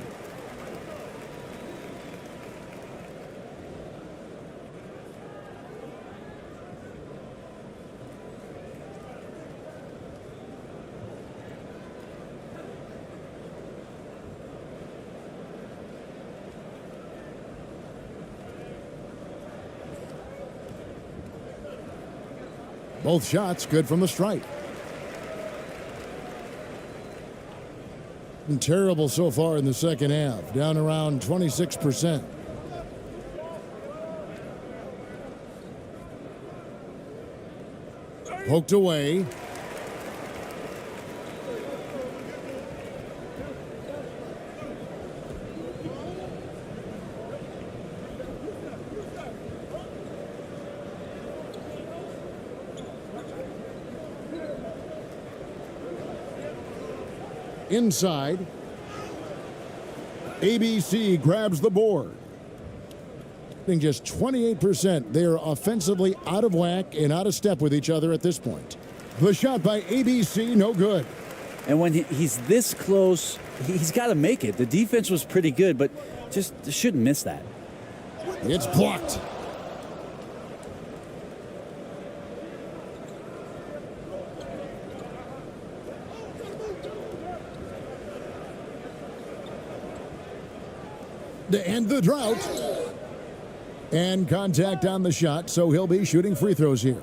Both shots good from the stripe. And terrible so far in the second half, down around 26%. Poked away. Inside. ABC grabs the board. I think just 28%. They are offensively out of whack and out of step with each other at this point. The shot by ABC, no good. And when he's this close, he's got to make it. The defense was pretty good, but just shouldn't miss that. It's blocked. To end the drought. And contact on the shot, so he'll be shooting free throws here.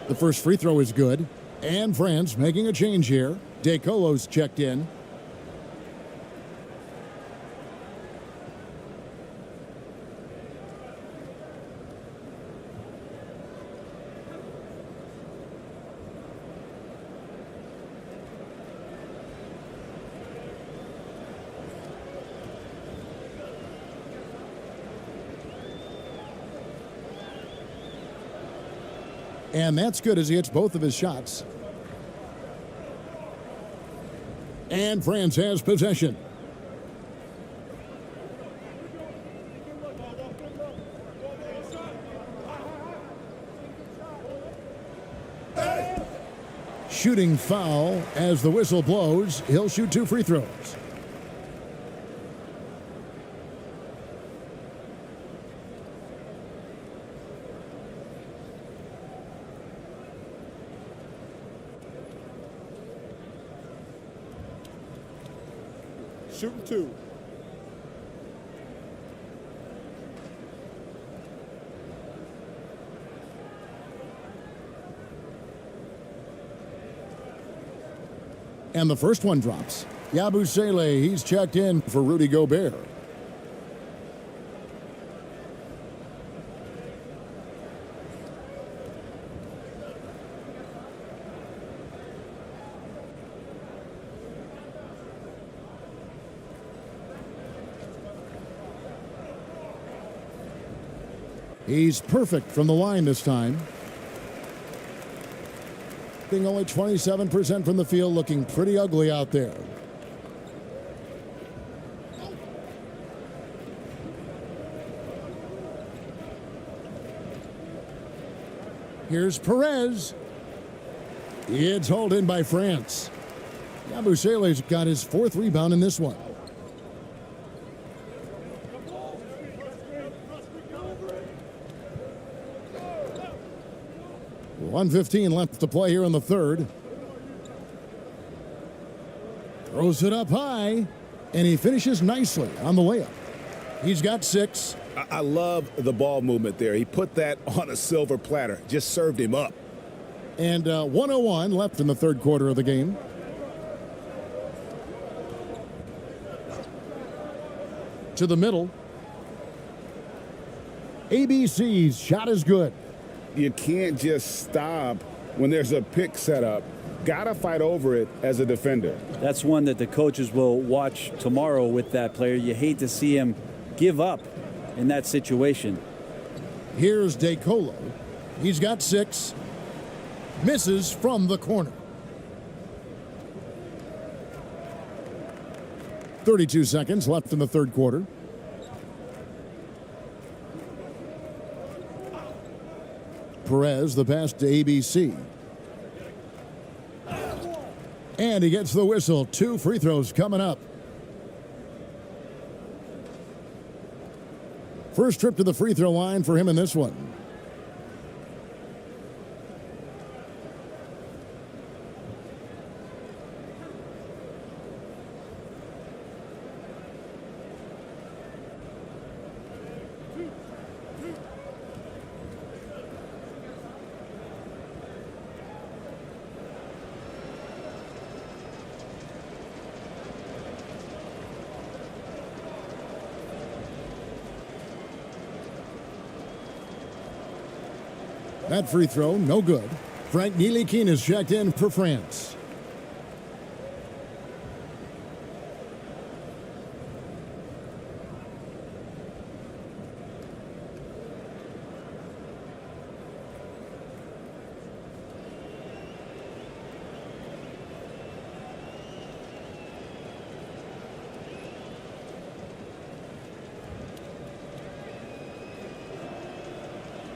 The first free throw is good. And France making a change here. DeColo's checked in. And that's good as he hits both of his shots. And France has possession. Shooting foul as the whistle blows. He'll shoot 2 free throws. Shooting 2. And the first one drops. Yabusele, he's checked in for Rudy Gobert. He's perfect from the line this time. Being only 27% from the field, looking pretty ugly out there. Here's Perez. It's hauled in by France. Yabusele's got his 4th rebound in this one. .115 left to play here in the third. Throws it up high, and he finishes nicely on the layup. He's got 6. I love the ball movement there. He put that on a silver platter, just served him up. And 1:01 left in the third quarter of the game. To the middle. ABC's shot is good. You can't just stop when there's a pick set up. Gotta fight over it as a defender. That's one that the coaches will watch tomorrow with that player. You hate to see him give up in that situation. Here's DeColo. He's got 6. Misses from the corner. 32 seconds left in the third quarter. Perez, the pass to ABC. And he gets the whistle. 2 free throws coming up. First trip to the free throw line for him in this one. That free throw, no good. Fracne is checked in for France.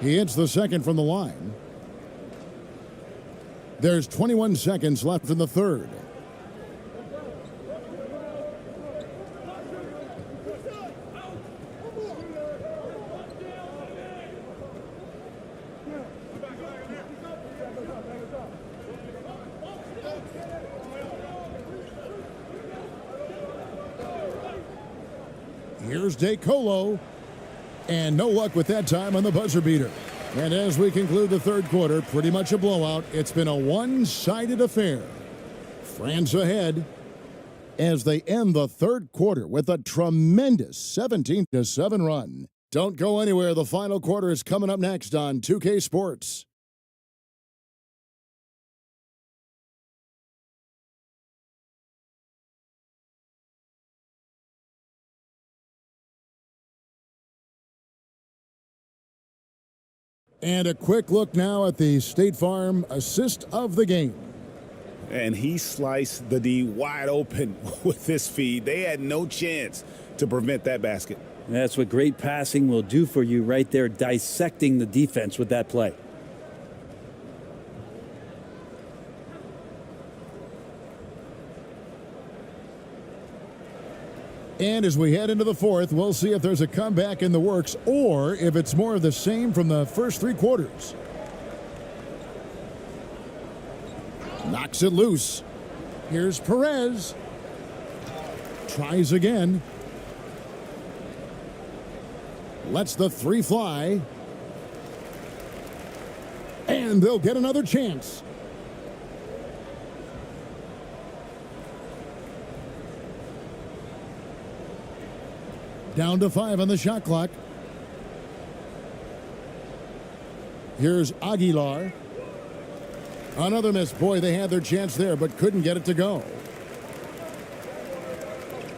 He hits the second from the line. There's 21 seconds left in the third. Here's DeColo. And no luck with that time on the buzzer beater. And as we conclude the third quarter, pretty much a blowout. It's been a one-sided affair. France ahead as they end the third quarter with a tremendous 17-7 run. Don't go anywhere. The final quarter is coming up next on 2K Sports. And a quick look now at the State Farm assist of the game. And he sliced the D wide open with this feed. They had no chance to prevent that basket. That's what great passing will do for you right there, dissecting the defense with that play. And as we head into the fourth, we'll see if there's a comeback in the works or if it's more of the same from the first three quarters. Knocks it loose. Here's Perez. Tries again. Lets the three fly. And they'll get another chance. Down to 5 on the shot clock. Here's Aguilar. Another miss. Boy, they had their chance there, but couldn't get it to go.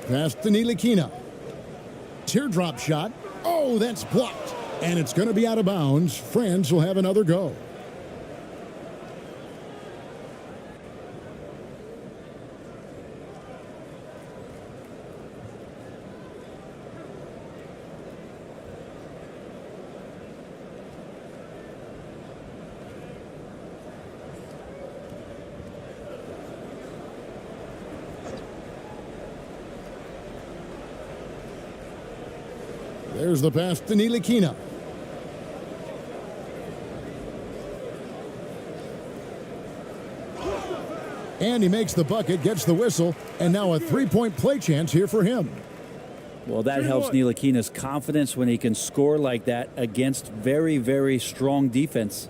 Pass to Ntilikina. Teardrop shot. Oh, that's blocked. And it's going to be out of bounds. France will have another go. There's the pass to Ntilikina. And he makes the bucket, gets the whistle, and now a three-point play chance here for him. Well, that helps Ntilikina's confidence when he can score like that against very, very strong defense.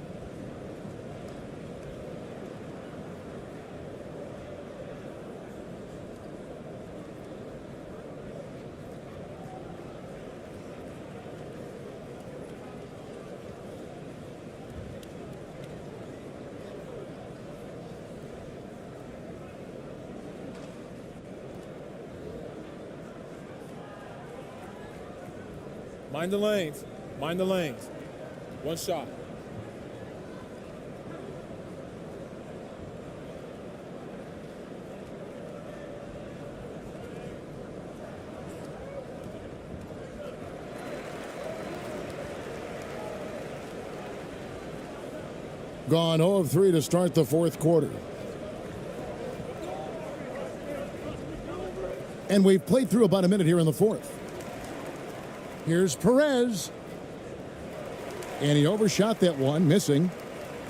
Mind the lanes. Mind the lanes. One shot. Gone 0 of 3 to start the fourth quarter. And we've played through about a minute here in the fourth. Here's Perez. And he overshot that one, missing.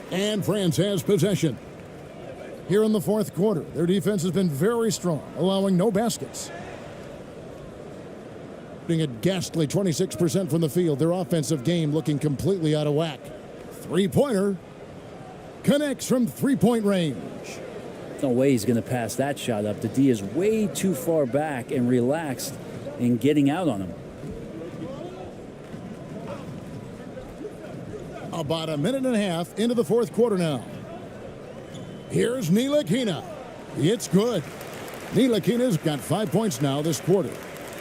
And France has possession. Here in the fourth quarter, their defense has been very strong, allowing no baskets. Being a ghastly 26% from the field, their offensive game looking completely out of whack. Three-pointer connects from three-point range. No way he's going to pass that shot up. The D is way too far back and relaxed in getting out on him. About a minute and a half into the fourth quarter now. Here's Ntilikina. It's good. Ntilikina's got 5 points now this quarter.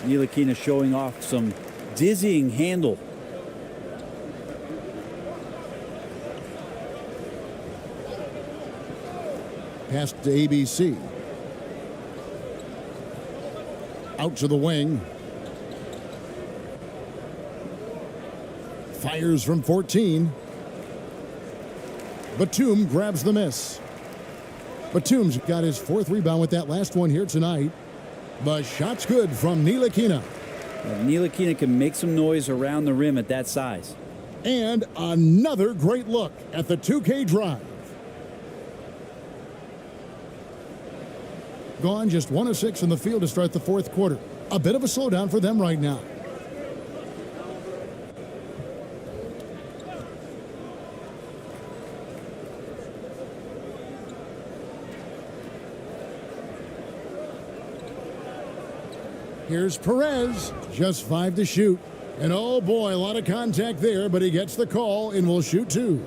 Ntilikina showing off some dizzying handle. Pass to ABC. Out to the wing. Fires from 14. Batum grabs the miss. Batum's got his fourth rebound with that last one here tonight. The shot's good from Ntilikina. Ntilikina can make some noise around the rim at that size. And another great look at the 2K drive. Gone just 1 of 6 in the field to start the fourth quarter. A bit of a slowdown for them right now. Here's Perez, just 5 to shoot. And oh boy, a lot of contact there, but he gets the call and will shoot 2.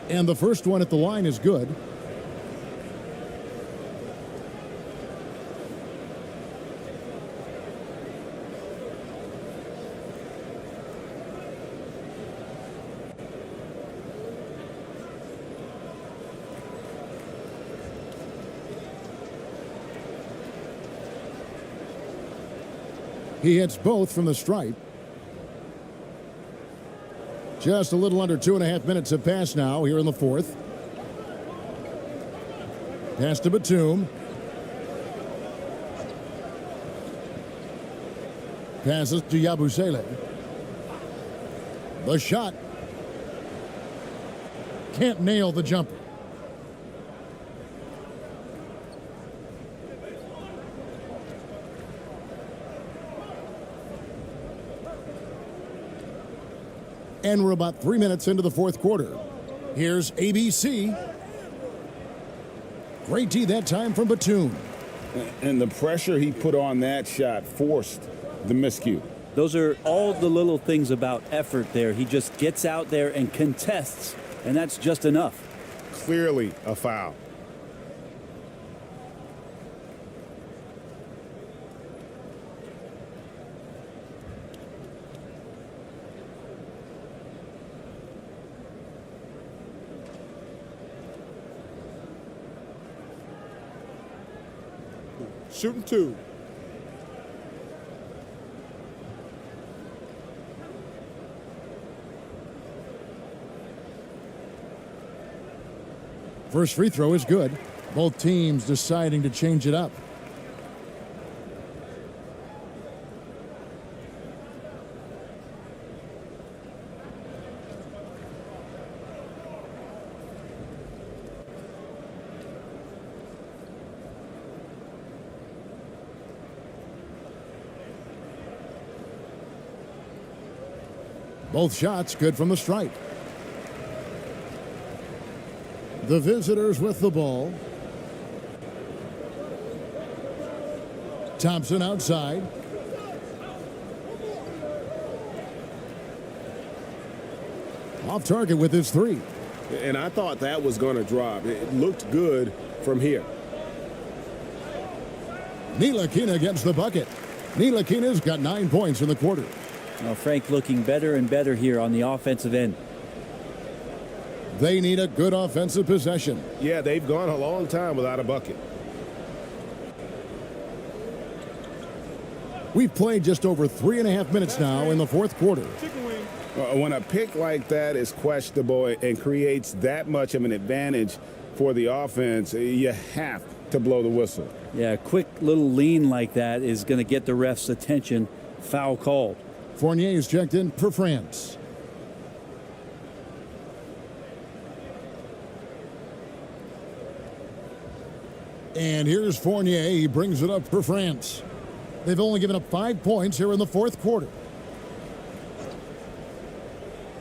And the first one at the line is good. He hits both from the stripe. Just a little under 2.5 minutes have passed now here in the fourth. Pass to Batum. Passes to Yabusele. The shot. Can't nail the jumper. And we're about 3 minutes into the fourth quarter. Here's ABC. Great D that time from Batum. And the pressure he put on that shot forced the miscue. Those are all the little things about effort there. He just gets out there and contests, and that's just enough. Clearly a foul. shooting 2. First free throw is good. Both teams deciding to change it up. Both shots good from the stripe. The visitors with the ball. Thompson outside. Off target with his 3. And I thought that was going to drop. It looked good from here. Ntilikina gets the bucket. Ntilikina's got 9 points in the quarter. Well, Frank looking better and better here on the offensive end. They need a good offensive possession. Yeah, they've gone a long time without a bucket. We've played just over 3.5 minutes now in the fourth quarter. When a pick like that is questionable and creates that much of an advantage for the offense, you have to blow the whistle. Yeah, a quick little lean like that is going to get the ref's attention. Foul called. Fournier's checked in for France. And here's Fournier. He brings it up for France. They've only given up 5 points here in the fourth quarter.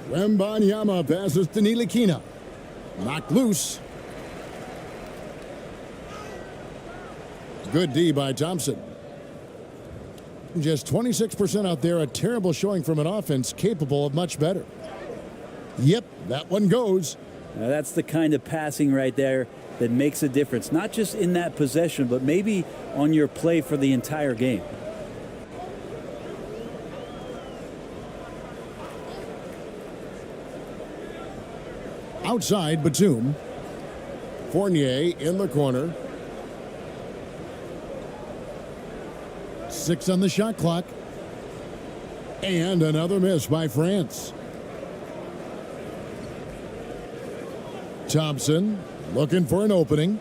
Wembanyama passes to Ntilikina. Knocked loose. Good D by Thompson. Just 26% out there, a terrible showing from an offense capable of much better. Yep, that one goes. Now that's the kind of passing right there that makes a difference, not just in that possession, but maybe on your play for the entire game. Outside, Batum. Fournier in the corner. 6 on the shot clock. And another miss by France. Thompson looking for an opening.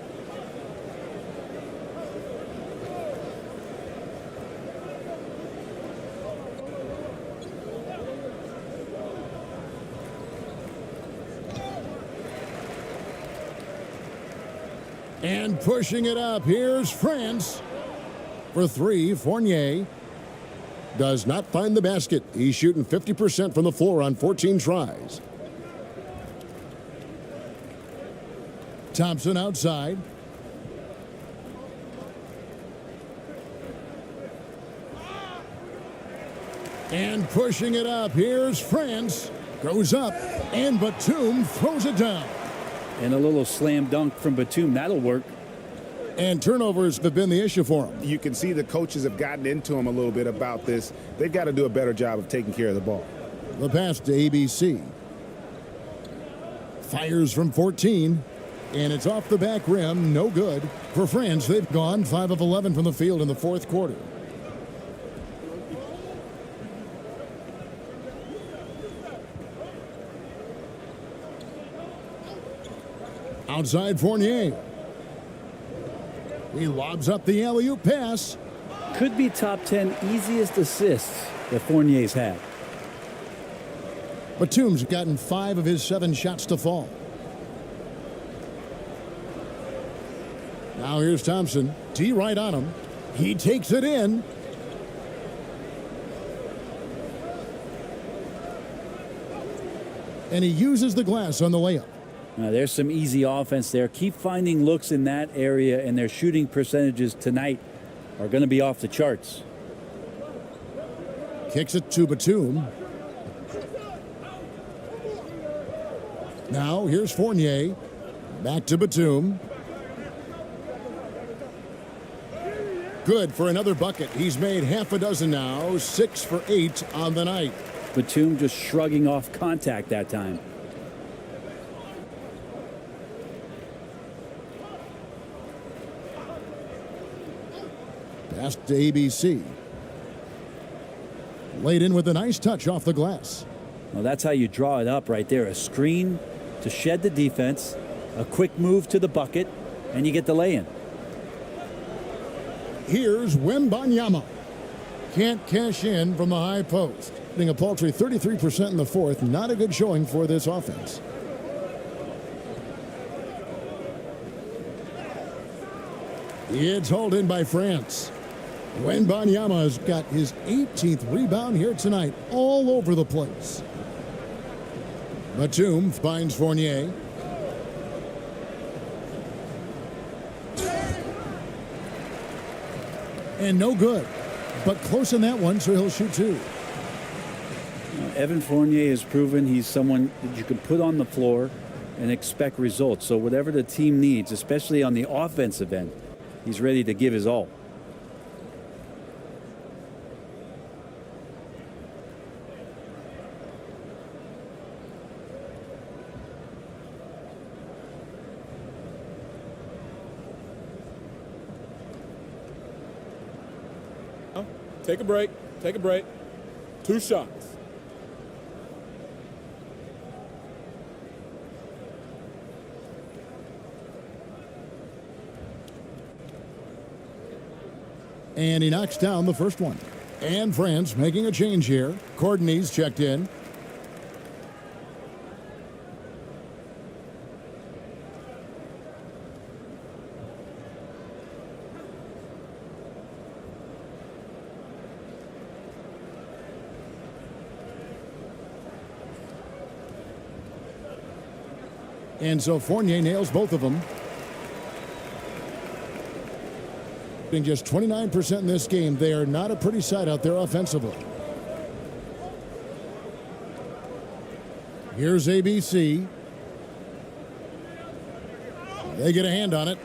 And pushing it up, here's France. For 3, Fournier does not find the basket. He's shooting 50% from the floor on 14 tries. Thompson outside. And pushing it up, here's France. Goes up, and Batum throws it down. And a little slam dunk from Batum, that'll work. And turnovers have been the issue for him. You can see the coaches have gotten into him a little bit about this. They've got to do a better job of taking care of the ball. The pass to ABC. Fires from 14. And it's off the back rim, no good. For France, they've gone 5 of 11 from the field in the fourth quarter. Outside Fournier. He lobs up the alley-oop pass. Could be top 10 easiest assists that Fournier's had. Batum's gotten 5 of his 7 shots to fall. Now here's Thompson. T right on him. He takes it in. And he uses the glass on the layup. Now, there's some easy offense there. Keep finding looks in that area, and their shooting percentages tonight are going to be off the charts. Kicks it to Batum. Now here's Fournier. Back to Batum. Good for another bucket. He's made half a dozen now. 6 for 8 on the night. Batum just shrugging off contact that time. Pass to ABC. Laid in with a nice touch off the glass. Well, that's how you draw it up right there. A screen to shed the defense, a quick move to the bucket, and you get the lay-in. Here's Wembanyama. Can't cash in from the high post. Hitting a paltry 33% in the fourth. Not a good showing for this offense. It's hauled in by France. Wembanyama has got his 18th rebound here tonight, all over the place. Batum finds Fournier. And no good, but close in that one, so he'll shoot two. Evan Fournier has proven he's someone that you can put on the floor and expect results. So whatever the team needs, especially on the offensive end, he's ready to give his all. Take a break. Take a break. 2 shots. And he knocks down the first one. And France making a change here. Courtney's checked in. And so Fournier nails both of them. Being just 29% in this game, they are not a pretty sight out there offensively. Here's ABC. They get a hand on it.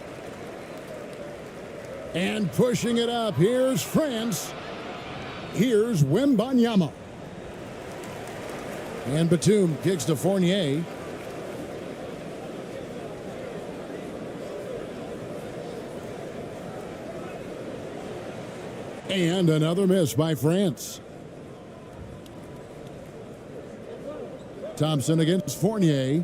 And pushing it up, here's France. Here's Wembanyama. And Batum kicks to Fournier. And another miss by France. Thompson against Fournier.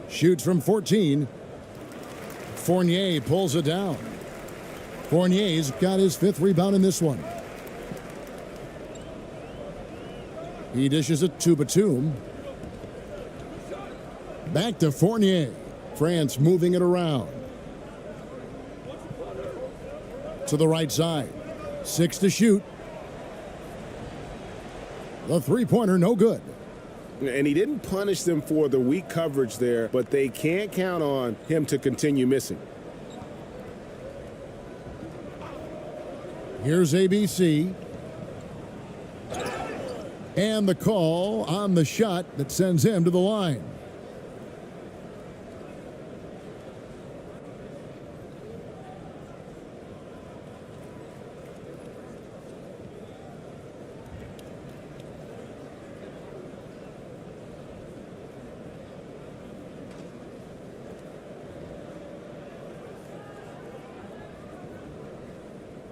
Shoots from 14. Fournier pulls it down. Fournier's got his 5th rebound in this one. He dishes it to Batum. Back to Fournier. France moving it around. To the right side. 6 to shoot. The three-pointer no good. And he didn't punish them for the weak coverage there, but they can't count on him to continue missing. Here's ABC. And the call on the shot that sends him to the line.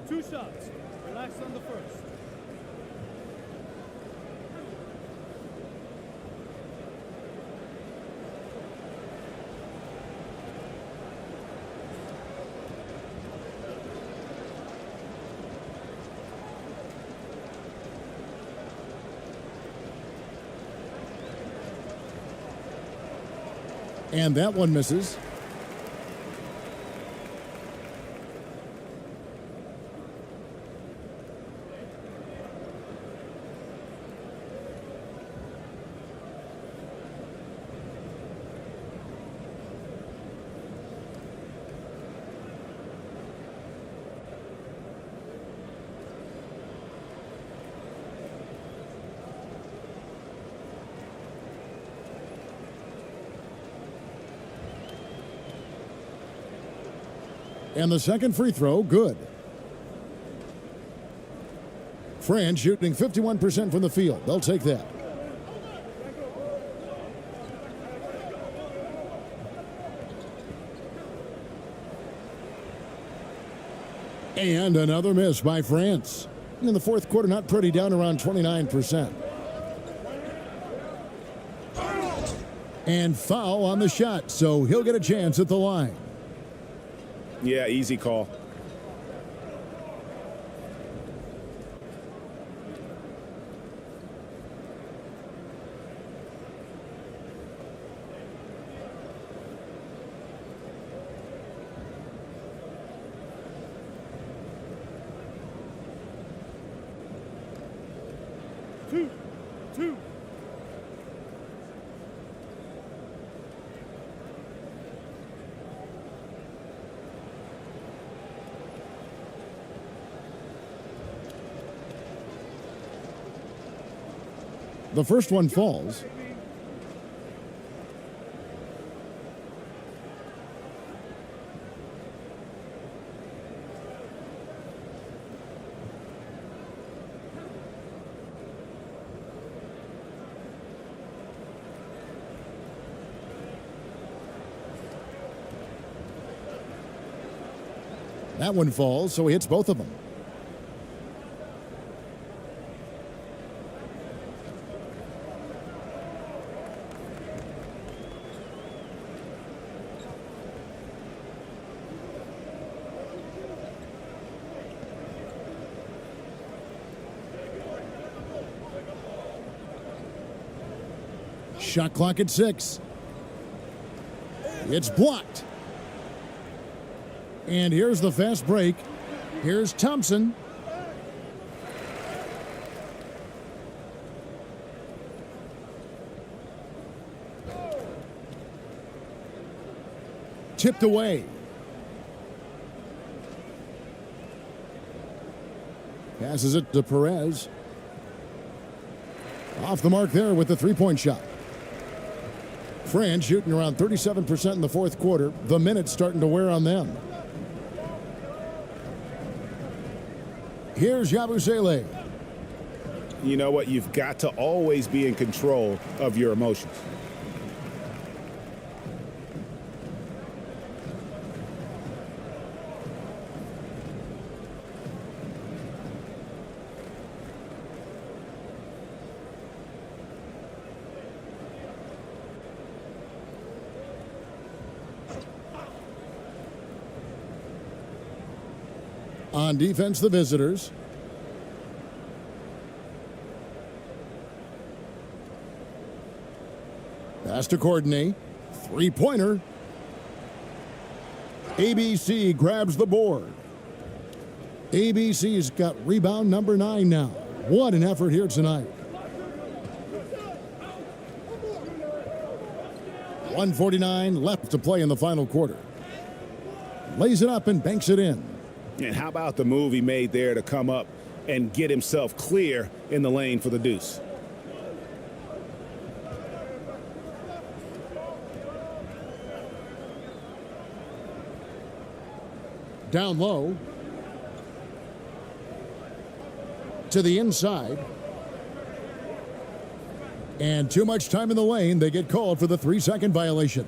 Two shots. Relax on the first. And that one misses. And the second free throw, good. France shooting 51% from the field. They'll take that. And another miss by France. In the fourth quarter, not pretty, down around 29%. And foul on the shot, so he'll get a chance at the line. Yeah, easy call. Two. The first one falls. That one falls, so he hits both of them. Shot clock at 6. It's blocked. And here's the fast break. Here's Thompson. Tipped away. Passes it to Perez. Off the mark there with the three-point shot. France shooting around 37% in the fourth quarter. The minutes starting to wear on them. Here's Yabusele. You know what? You've got to always be in control of your emotions. On defense, the visitors. Pass to Courtney. Three-pointer. ABC grabs the board. ABC's got rebound number 9 now. What an effort here tonight. 1:49 left to play in the final quarter. Lays it up and banks it in. And how about the move he made there to come up and get himself clear in the lane for the deuce? Down low. To the inside. And too much time in the lane. They get called for the 3-second violation.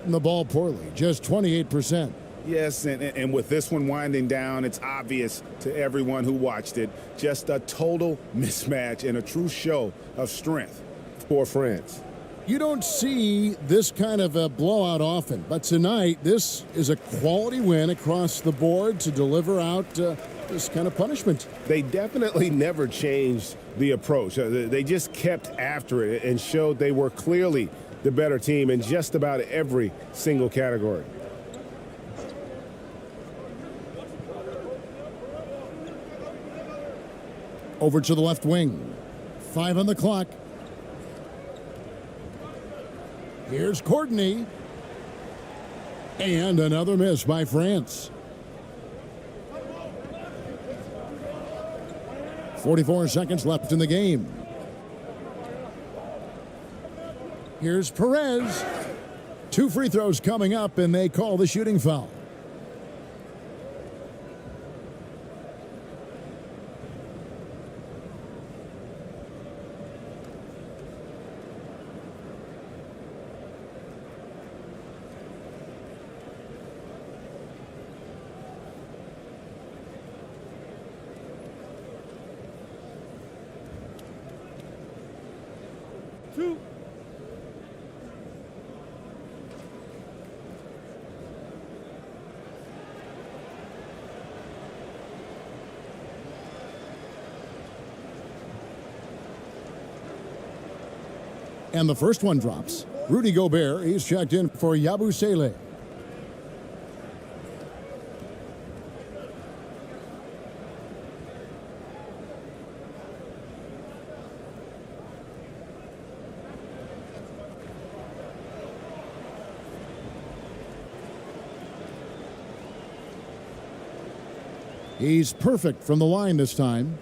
The ball poorly, just 28%. Yes, and with this one winding down, it's obvious to everyone who watched it, just a total mismatch and a true show of strength for France. You don't see this kind of a blowout often, but tonight this is a quality win across the board to deliver out this kind of punishment. They definitely never changed the approach. They just kept after it and showed they were clearly the better team in just about every single category. Over to the left wing. 5 on the clock. Here's Courtney. And another miss by France. 44 seconds left in the game. Here's Perez. 2 free throws coming up, and they call the shooting foul. 2. And the first one drops. Rudy Gobert, he's checked in for Yabusele. He's perfect from the line this time.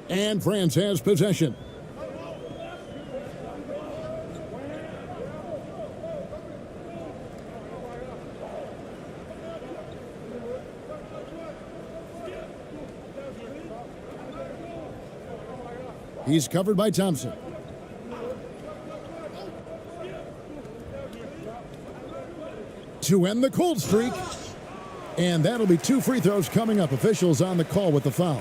And France has possession. He's covered by Thompson. To end the cold streak. And that'll be 2 free throws coming up. Officials on the call with the foul.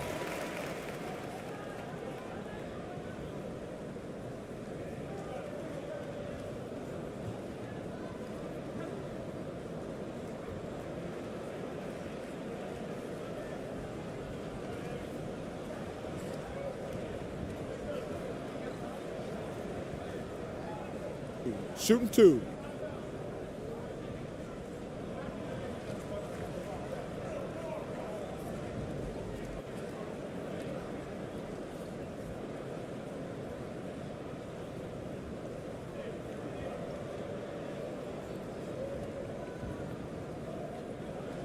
Shooting 2.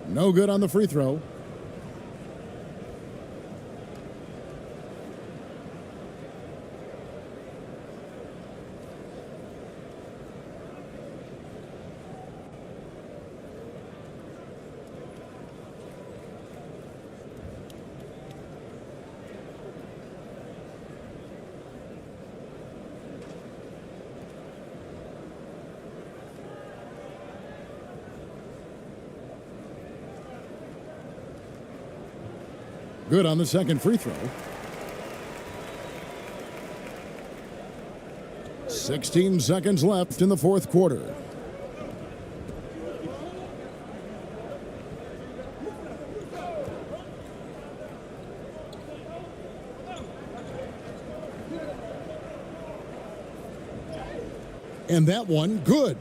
No good on the free throw. Good on the second free throw. 16 seconds left in the fourth quarter. And that one, good.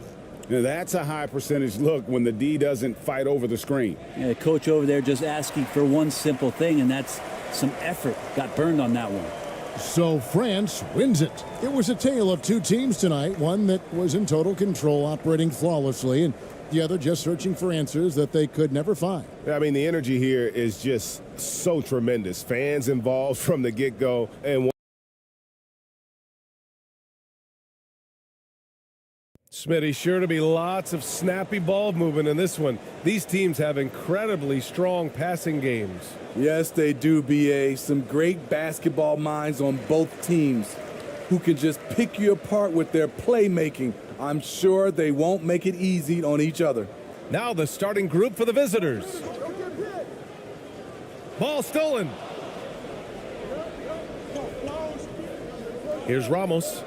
Now that's a high percentage look when the D doesn't fight over the screen. Yeah, the coach over there just asking for one simple thing, and that's some effort. Got burned on that one. So France wins it. It was a tale of 2 teams tonight, one that was in total control, operating flawlessly, and the other just searching for answers that they could never find. I mean, the energy here is just so tremendous. Fans involved from the get-go, and Smitty, sure to be lots of snappy ball movement in this one. These teams have incredibly strong passing games. Yes, they do, BA. Some great basketball minds on both teams who can just pick you apart with their playmaking. I'm sure they won't make it easy on each other. Now the starting group for the visitors. Ball stolen. Here's Ramos.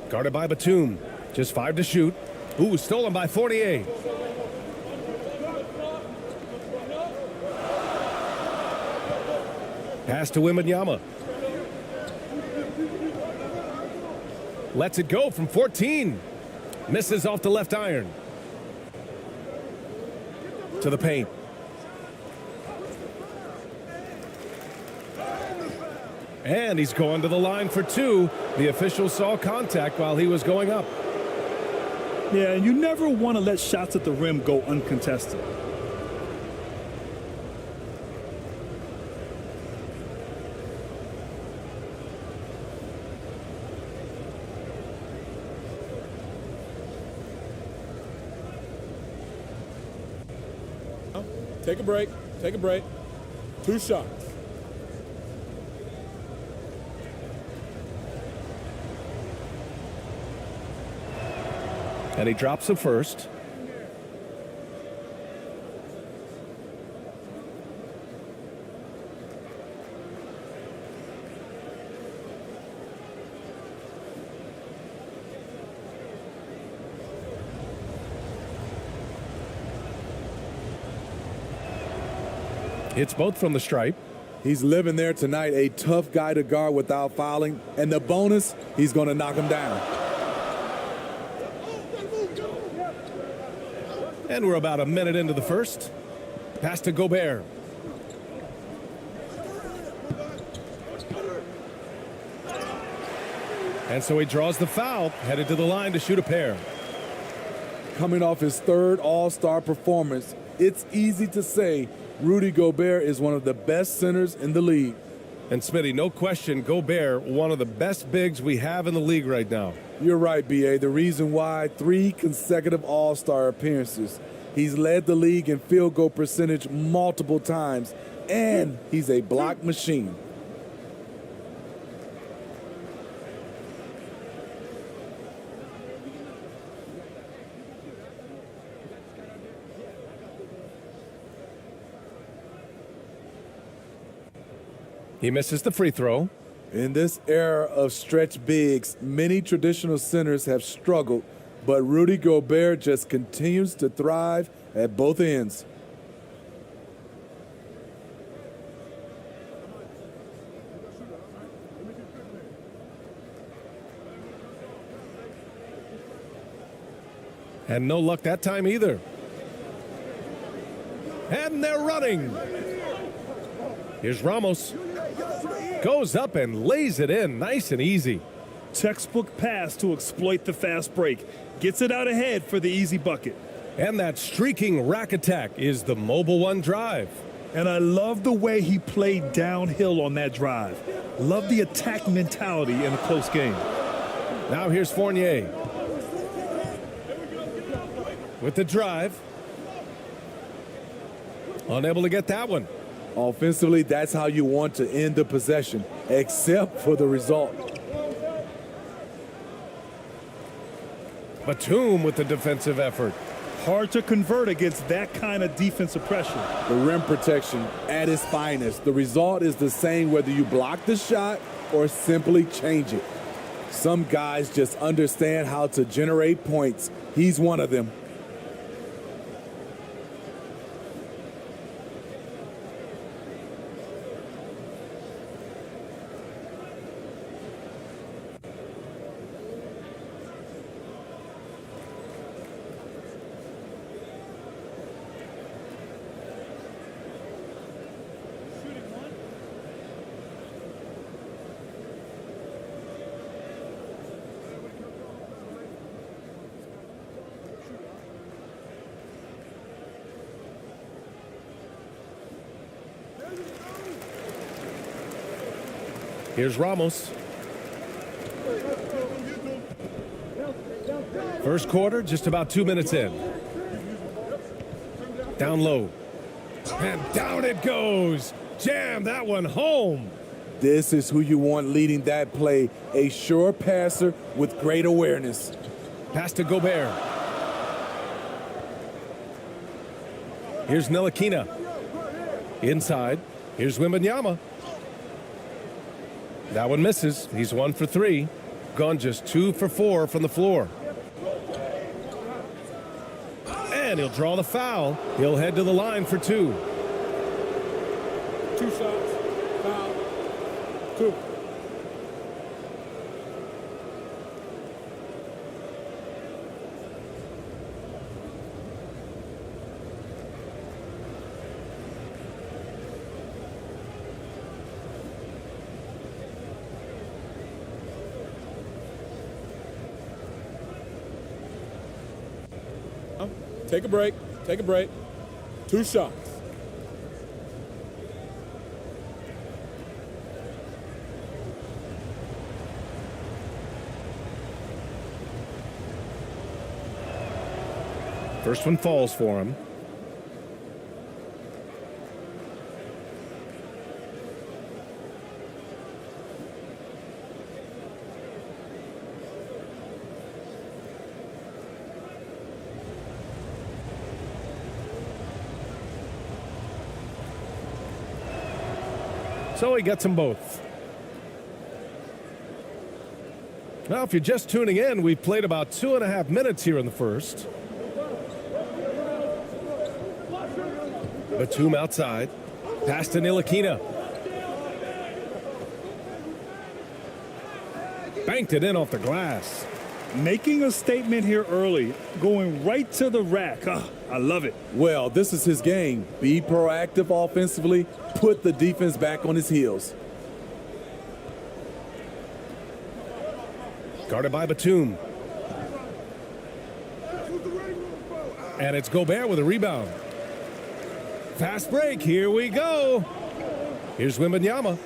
Guarded by Batum. Just 5 to shoot. Ooh, stolen by Fournier. Pass to Wembanyama. Lets it go from 14. Misses off the left iron. To the paint. And he's going to the line for 2. The official saw contact while he was going up. Yeah, and you never want to let shots at the rim go uncontested. Take a break. Take a break. 2 shots. And he drops the first. Hits both from the stripe. He's living there tonight, a tough guy to guard without fouling. And the bonus, he's going to knock him down. And we're about a minute into the first. Pass to Gobert. And so he draws the foul, headed to the line to shoot a pair. Coming off his third All-Star performance, it's easy to say Rudy Gobert is one of the best centers in the league. And Smitty, no question, Gobert, one of the best bigs we have in the league right now. You're right, B.A. The reason why 3 consecutive All-Star appearances. He's led the league in field goal percentage multiple times, and he's a block machine. He misses the free throw. In this era of stretch bigs, many traditional centers have struggled, but Rudy Gobert just continues to thrive at both ends. And no luck that time either. And they're running. Here's Ramos. Goes up and lays it in nice and easy. Textbook pass to exploit the fast break. Gets it out ahead for the easy bucket. And that streaking rack attack is the mobile one drive. And I love the way he played downhill on that drive. Love the attack mentality in a close game. Now here's Fournier. With the drive. Unable to get that one. Offensively, that's how you want to end the possession, except for the result. Batum with the defensive effort. Hard to convert against that kind of defensive pressure. The rim protection at its finest. The result is the same whether you block the shot or simply change it. Some guys just understand how to generate points. He's one of them. Here's Ramos. First quarter, just about 2 minutes in. Down low. And down it goes. Jam that one home. This is who you want leading that play. A sure passer with great awareness. Pass to Gobert. Here's Ntilikina. Inside. Here's Wembanyama. That one misses. He's 1 for 3. Gone just 2 for 4 from the floor. And he'll draw the foul. He'll head to the line for 2. 2 shots. Foul. 2. Take a break. Take a break. 2 shots. First one falls for him. So he gets them both. Now, if you're just tuning in, we've played about 2.5 minutes here in the first. Batum outside. Pass to Ntilikina. Banked it in off the glass. Making a statement here early, going right to the rack. I love it. Well, this is his game. Be proactive offensively, put the defense back on his heels. Guarded by Batum. And it's Gobert with a rebound. Fast break, here we go. Here's Wembanyama.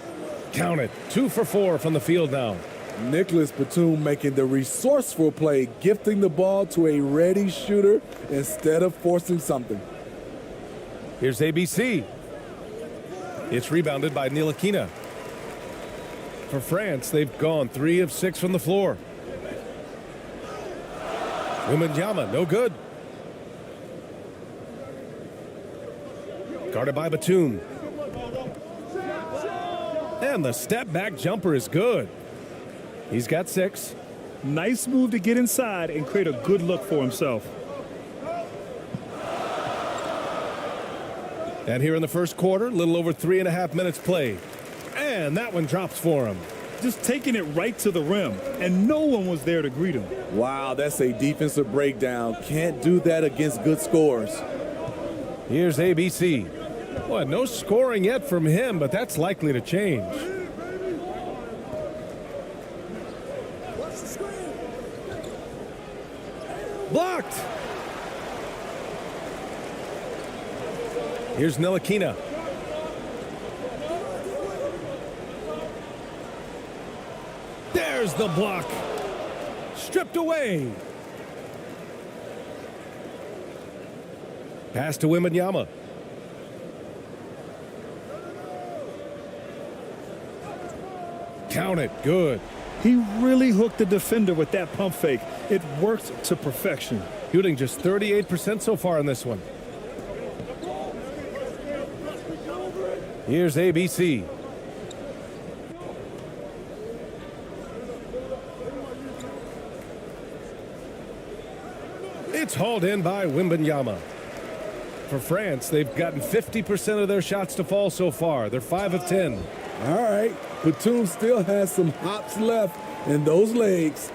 Count it, 2 for 4 from the field now. Nicholas Batum making the resourceful play, gifting the ball to a ready shooter instead of forcing something. Here's ABC. It's rebounded by Ntilikina. For France, they've gone 3 of 6 from the floor. Wembanyama, no good. Guarded by Batum. And the step-back jumper is good. He's got 6. Nice move to get inside and create a good look for himself. And here in the first quarter, a little over 3.5 minutes played. And that one drops for him. Just taking it right to the rim, and no one was there to greet him. Wow, that's a defensive breakdown. Can't do that against good scores. Here's ABC. Well, no scoring yet from him, but that's likely to change. Blocked. Here's Ntilikina. There's the block. Stripped away. Pass to Wembanyama. Count it. Good. He really hooked the defender with that pump fake. It worked to perfection. Shooting just 38% so far in this one. Here's ABC. It's hauled in by Wembanyama. For France, they've gotten 50% of their shots to fall so far. They're 5 of 10. All right, Batum still has some hops left in those legs.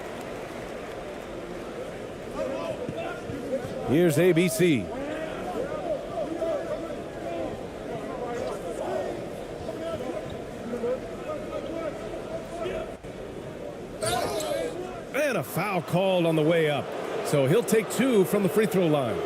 Here's ABC. And a foul called on the way up. So he'll take 2 from the free throw line.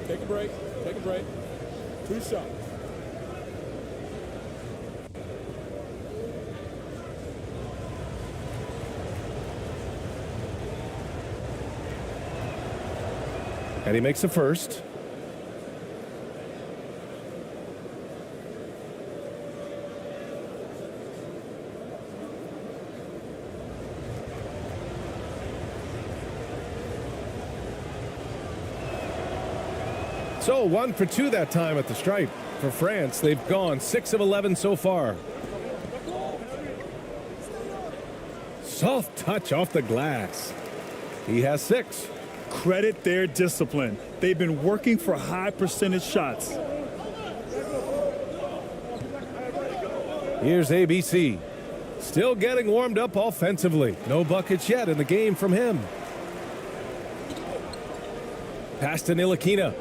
Take a break. Take a break. 2 shots. And he makes the first. So 1 for 2 that time at the stripe. For France, they've gone 6 of 11 so far. Soft touch off the glass. He has 6. Credit their discipline. They've been working for high percentage shots. Here's ABC. Still getting warmed up offensively. No buckets yet in the game from him. Pass to Ntilikina.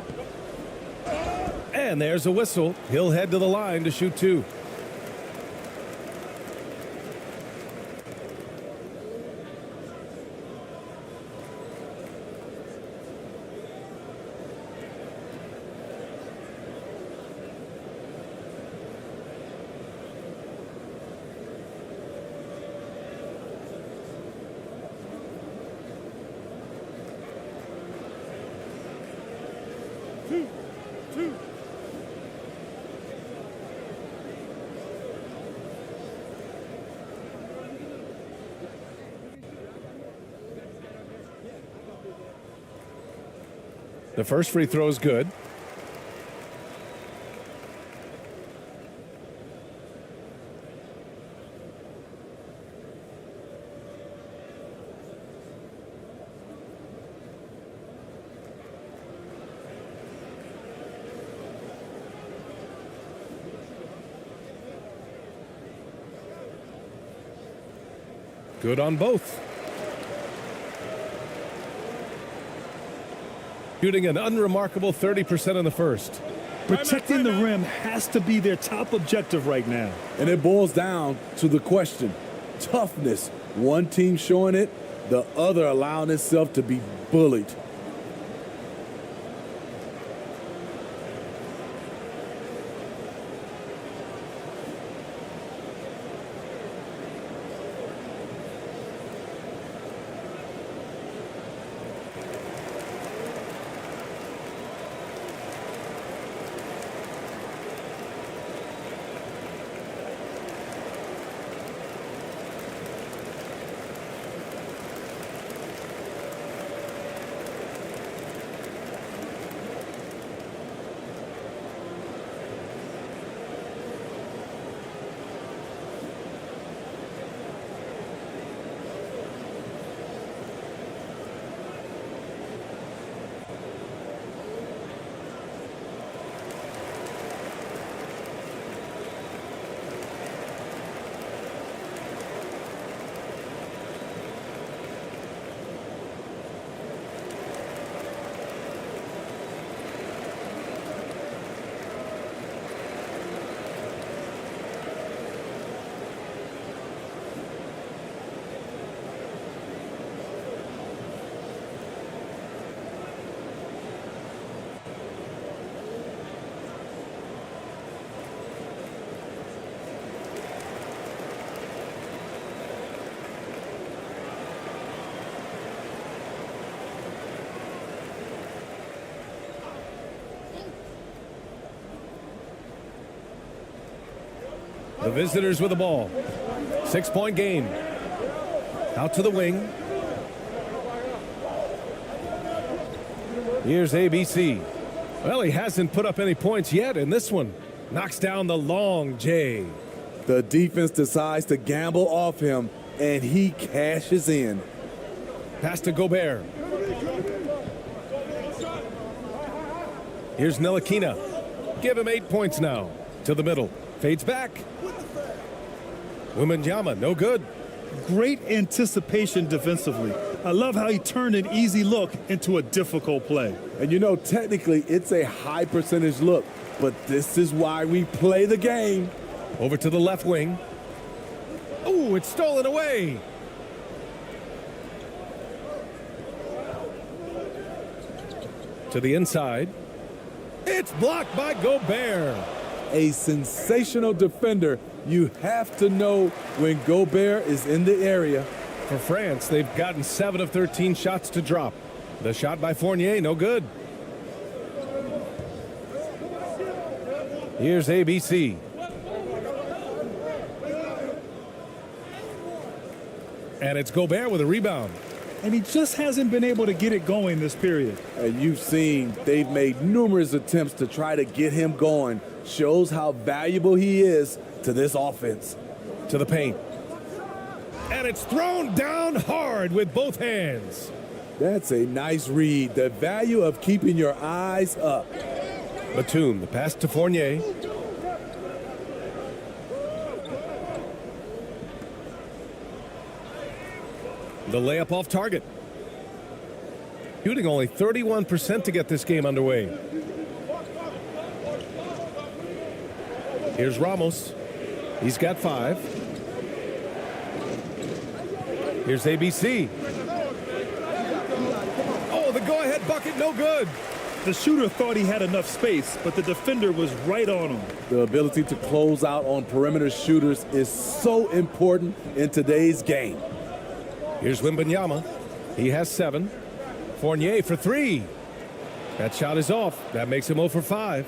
And there's a whistle. He'll head to the line to shoot 2. Two. The first free throw is good. Good on both. Shooting an unremarkable 30% in the first. Protecting the rim has to be their top objective right now. And it boils down to the question, toughness. One team showing it, the other allowing itself to be bullied. The visitors with the ball. 6-point game. Out to the wing. Here's ABC. Well, he hasn't put up any points yet in this one. Knocks down the long J. The defense decides to gamble off him, and he cashes in. Pass to Gobert. Here's Ntilikina. Give him 8 points now. To the middle. Fades back. Wembanyama, no good. Great anticipation defensively. I love how he turned an easy look into a difficult play. And you know, technically, it's a high percentage look, but this is why we play the game. Over to the left wing. Oh, it's stolen away. To the inside. It's blocked by Gobert. A sensational defender. You have to know when Gobert is in the area. For France, they've gotten 7 of 13 shots to drop. The shot by Fournier, no good. Here's ABC. And it's Gobert with a rebound. And he just hasn't been able to get it going this period. And you've seen they've made numerous attempts to try to get him going. Shows how valuable he is to this offense. To the paint. And it's thrown down hard with both hands. That's a nice read. The value of keeping your eyes up. Batum, the pass to Fournier. The layup off target. Shooting only 31% to get this game underway. Here's Ramos. He's got 5. Here's ABC. Oh, the go-ahead bucket, no good. The shooter thought he had enough space, but the defender was right on him. The ability to close out on perimeter shooters is so important in today's game. Here's Wembanyama. He has 7. Fournier for 3. That shot is off. That makes him 0 for 5.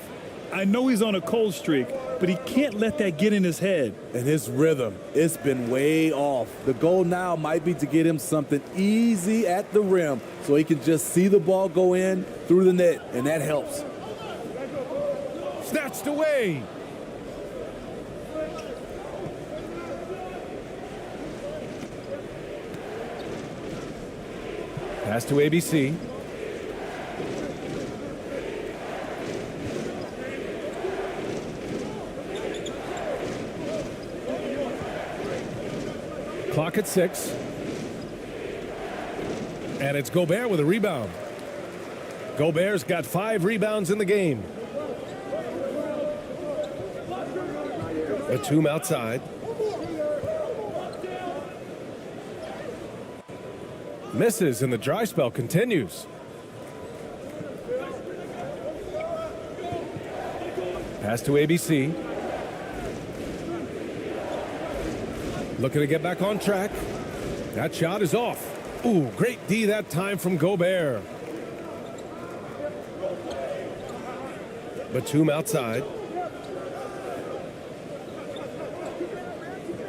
I know he's on a cold streak, but he can't let that get in his head. And his rhythm, it's been way off. The goal now might be to get him something easy at the rim so he can just see the ball go in through the net, and that helps. Snatched away. Pass to ABC. Clock at 6. And it's Gobert with a rebound. Gobert's got 5 rebounds in the game. Batum outside. Misses, and the dry spell continues. Pass to ABC. Looking to get back on track. That shot is off. Ooh, great D that time from Gobert. Batum outside.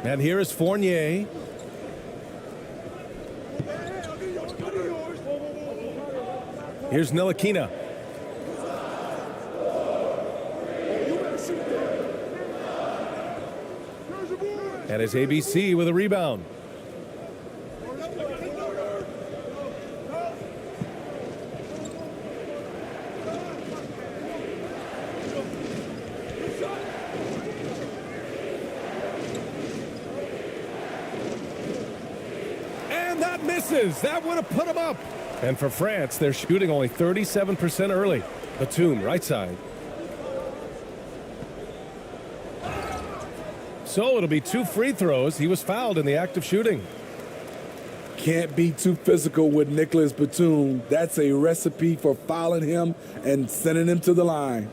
And here is Fournier. Here's Ntilikina. And it's ABC with a rebound. And that misses. That would have put him up. And for France, they're shooting only 37% early. Batum, right side. So it'll be 2 free throws. He was fouled in the act of shooting. Can't be too physical with Nicholas Batum. That's a recipe for fouling him and sending him to the line.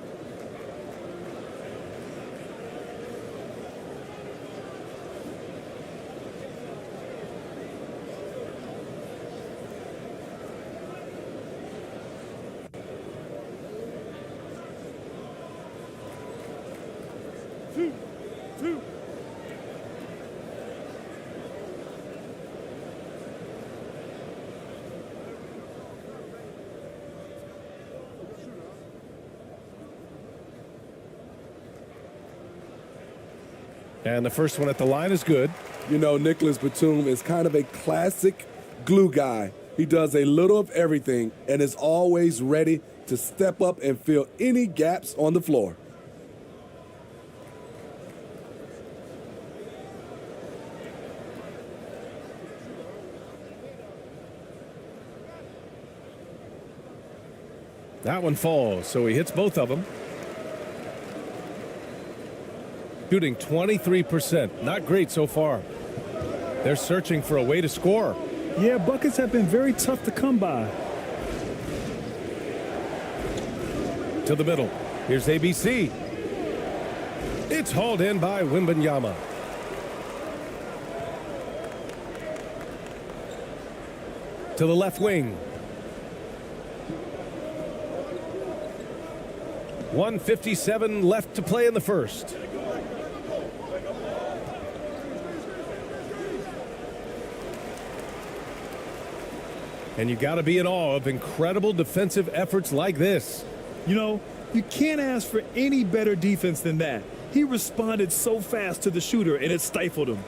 And the first one at the line is good. You know, Nicholas Batum is kind of a classic glue guy. He does a little of everything and is always ready to step up and fill any gaps on the floor. That one falls, so he hits both of them. Shooting 23%. Not great so far. They're searching for a way to score. Yeah, buckets have been very tough to come by. To the middle. Here's ABC. It's hauled in by Wembanyama. To the left wing. 1:57 left to play in the first. And you got to be in awe of incredible defensive efforts like this. You know, you can't ask for any better defense than that. He responded so fast to the shooter, and it stifled him.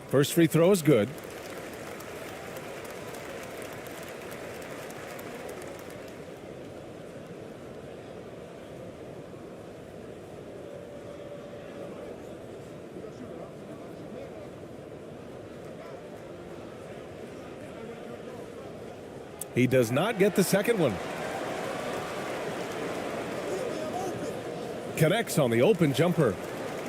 First free throw is good. He does not get the second one. Connects on the open jumper.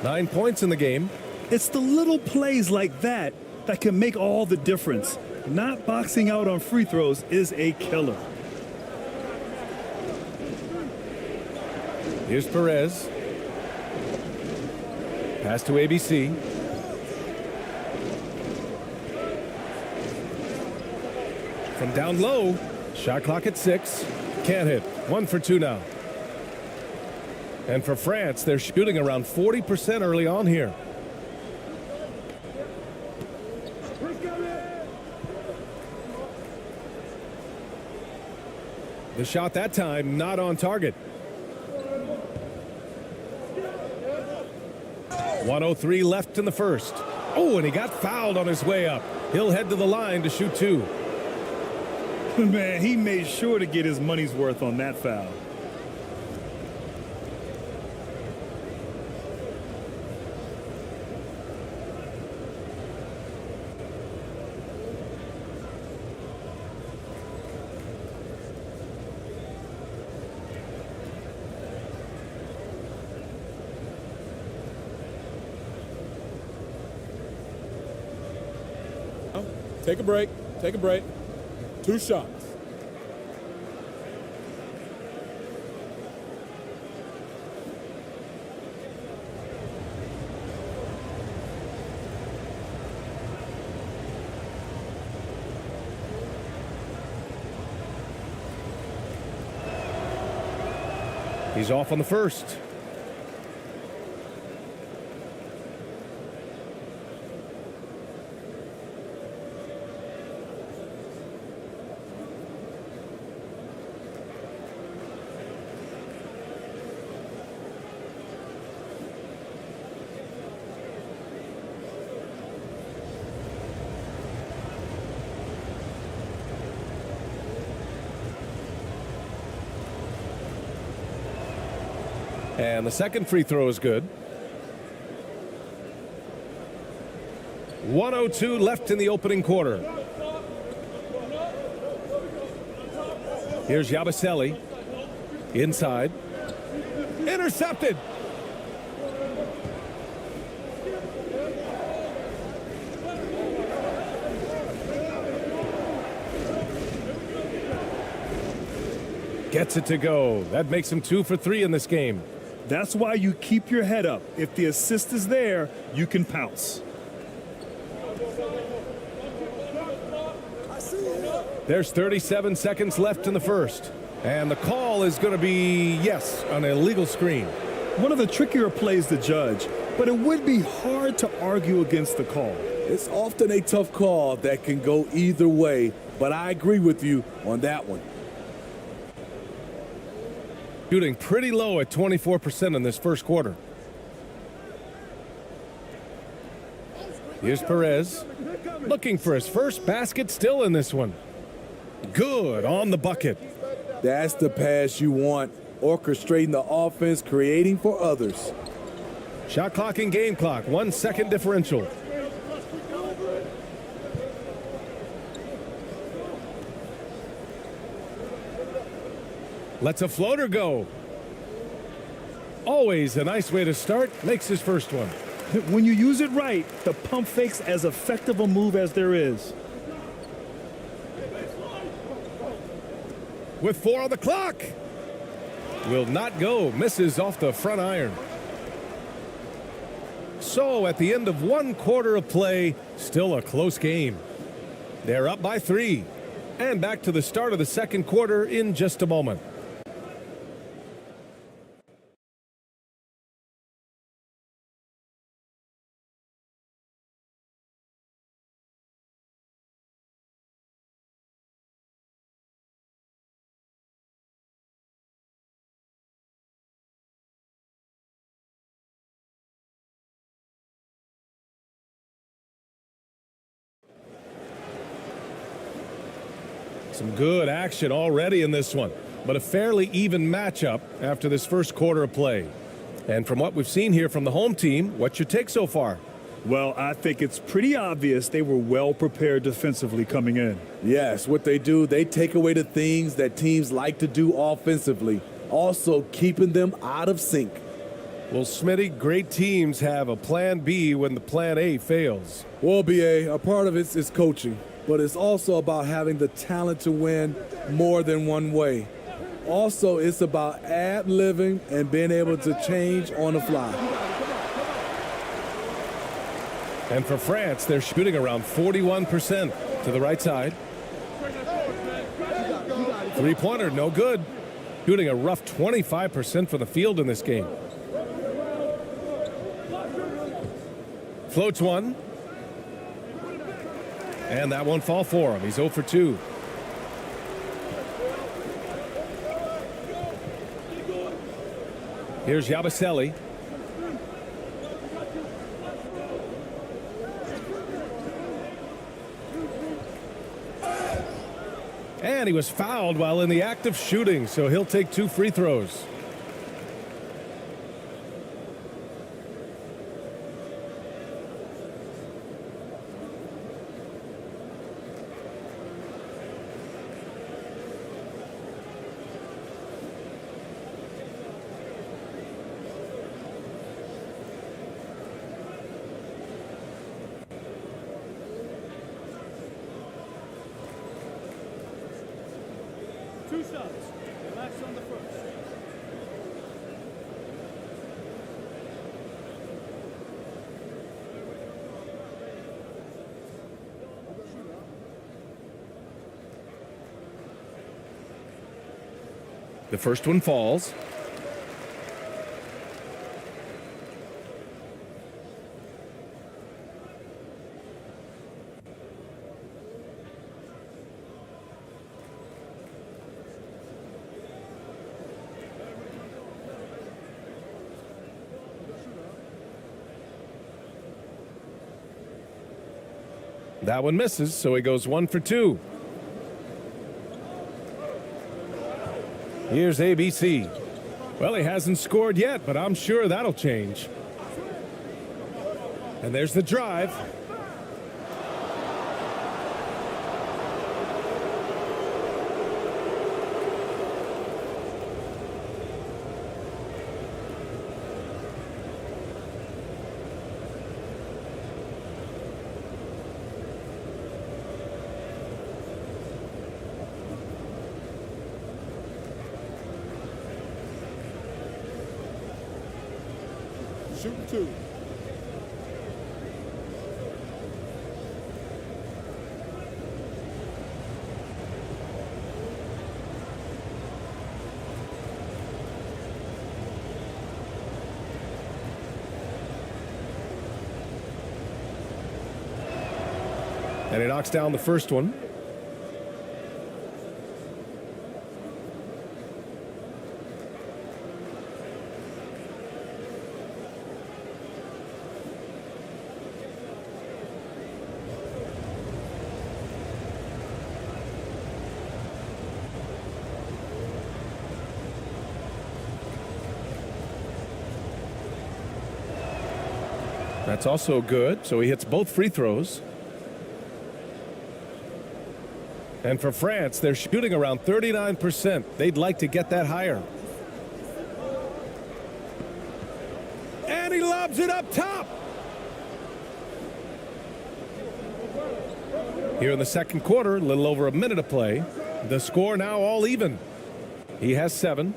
9 points in the game. It's the little plays like that that can make all the difference. Not boxing out on free throws is a killer. Here's Perez. Pass to ABC. From down low, shot clock at 6. Can't hit. 1 for 2 now. And for France, they're shooting around 40% early on here. The shot that time not on target. 1:03 left in the first. Oh, and he got fouled on his way up. He'll head to the line to shoot 2. Man, he made sure to get his money's worth on that foul. Take a break. Take a break. 2 shots. He's off on the first. And the second free throw is good. 1:02 left in the opening quarter. Here's Yabusele. Inside. Intercepted. Gets it to go. That makes him 2 for 3 in this game. That's why you keep your head up. If the assist is there, you can pounce. There's 37 seconds left in the first. And the call is going to be, yes, an illegal screen. One of the trickier plays to judge, but it would be hard to argue against the call. It's often a tough call that can go either way, but I agree with you on that one. Shooting pretty low at 24% in this first quarter. Here's Perez. Looking for his first basket still in this one. Good on the bucket. That's the pass you want. Orchestrating the offense, creating for others. Shot clock and game clock. 1 second differential. Lets a floater go. Always a nice way to start. Makes his first one. When you use it right, the pump fake's as effective a move as there is. With 4 on the clock. Will not go. Misses off the front iron. So at the end of 1 quarter of play, still a close game. They're up by 3. And back to the start of the second quarter in just a moment. Some good action already in this one, but a fairly even matchup after this first quarter of play. And from what we've seen here from the home team, what's your take so far? Well, I think it's pretty obvious they were well prepared defensively coming in. Yes, what they do, they take away the things that teams like to do offensively, also keeping them out of sync. Well, Smitty, great teams have a plan B when the plan A fails. Well, BA, a part of it is coaching, but it's also about having the talent to win more than one way. Also, it's about ad-libbing and being able to change on the fly. And for France, they're shooting around 41% to the right side. Three-pointer, no good. Shooting a rough 25% from the field in this game. Floats one. And that won't fall for him. He's 0 for 2. Here's Yabusele. And he was fouled while in the act of shooting, so he'll take 2 free throws. Two shots. Relax on the first. The first one falls. That one misses, so he goes 1 for 2. Here's ABC. Well, he hasn't scored yet, but I'm sure that'll change. And there's the drive. Shooting 2. And he knocks down the first one. That's also good, so he hits both free throws. And for France, they're shooting around 39%. They'd like to get that higher. And he lobs it up top. Here in the second quarter, a little over a minute of play. The score now all even. He has 7.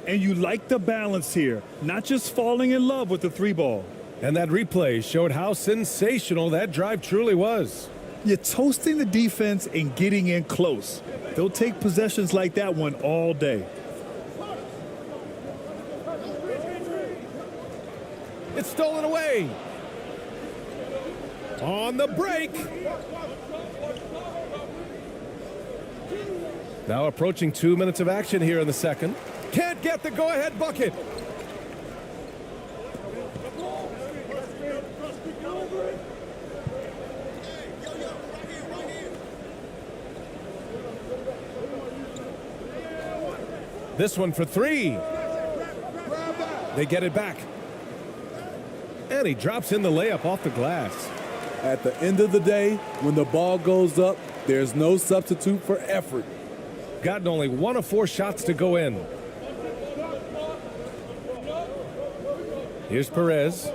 And you like the balance here, not just falling in love with the 3-ball. And that replay showed how sensational that drive truly was. You're toasting the defense and getting in close. They'll take possessions like that one all day. It's stolen away. On the break. Now approaching 2 minutes of action here in the second. Can't get the go-ahead bucket. This one for 3. They get it back. And he drops in the layup off the glass. At the end of the day, when the ball goes up, there's no substitute for effort. Gotten only 1 of 4 shots to go in. Here's Perez.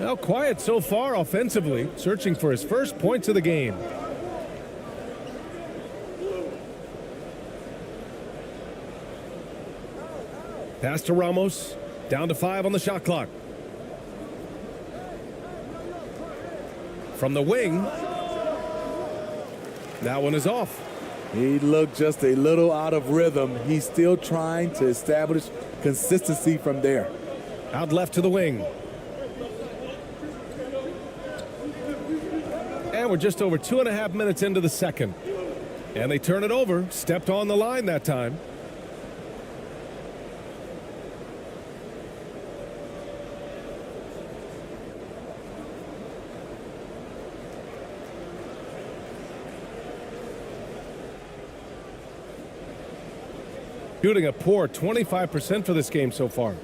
Now quiet so far offensively, searching for his first points of the game. Pass to Ramos. Down to 5 on the shot clock. From the wing. That one is off. He looked just a little out of rhythm. He's still trying to establish consistency from there. Out left to the wing. And we're just over 2.5 minutes into the second. And they turn it over. Stepped on the line that time. Shooting a poor 25% for this game so far.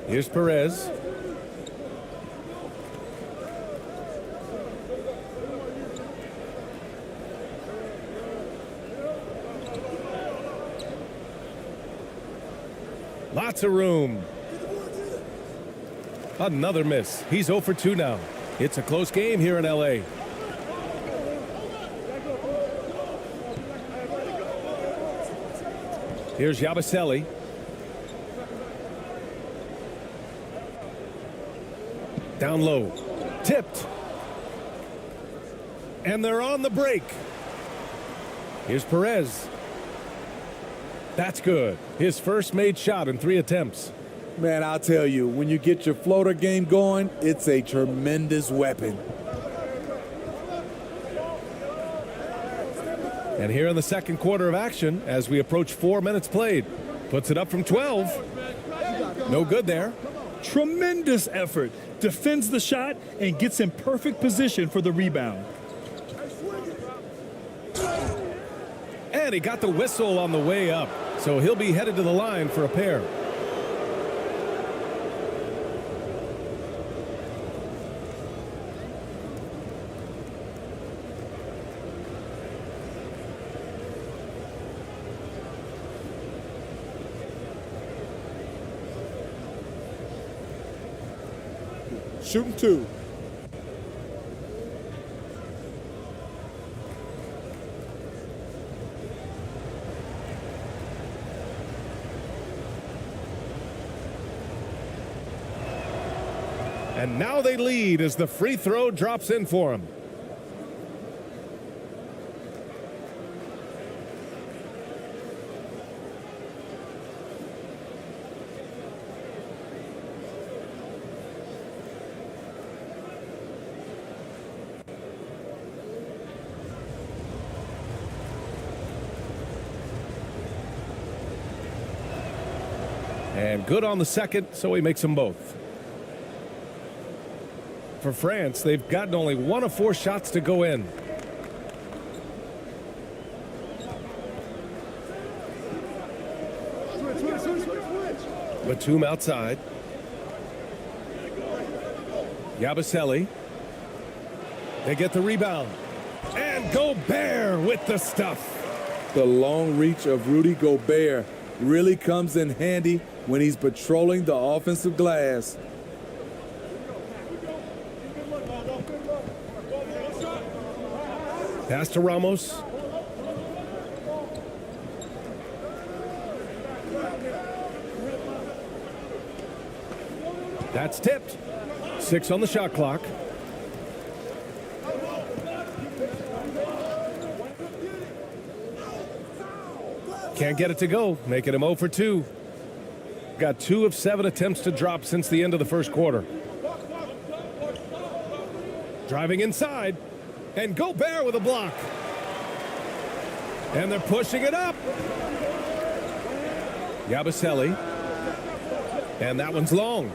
Here's Perez. Lots of room. Another miss. He's 0 for 2 now. It's a close game here in LA. Here's Yabusele. Down low. Tipped. And they're on the break. Here's Perez. That's good. His first made shot in 3 attempts. Man, I'll tell you, when you get your floater game going, it's a tremendous weapon. And here in the second quarter of action, as we approach 4 minutes played, puts it up from 12. No good there. Tremendous effort. Defends the shot and gets in perfect position for the rebound. And he got the whistle on the way up, so he'll be headed to the line for a pair. Shooting 2. And now they lead as the free throw drops in for him. And good on the second, so he makes them both. For France, they've gotten only 1 of 4 shots to go in. Batum outside. Yabusele. They get the rebound. And Gobert with the stuff. The long reach of Rudy Gobert really comes in handy when he's patrolling the offensive glass. Pass to Ramos. That's tipped. 6 on the shot clock. Can't get it to go, making him 0 for 2. Got 2 of 7 attempts to drop since the end of the first quarter. Driving inside, and Gobert with a block. And they're pushing it up. Yabusele. And that one's long.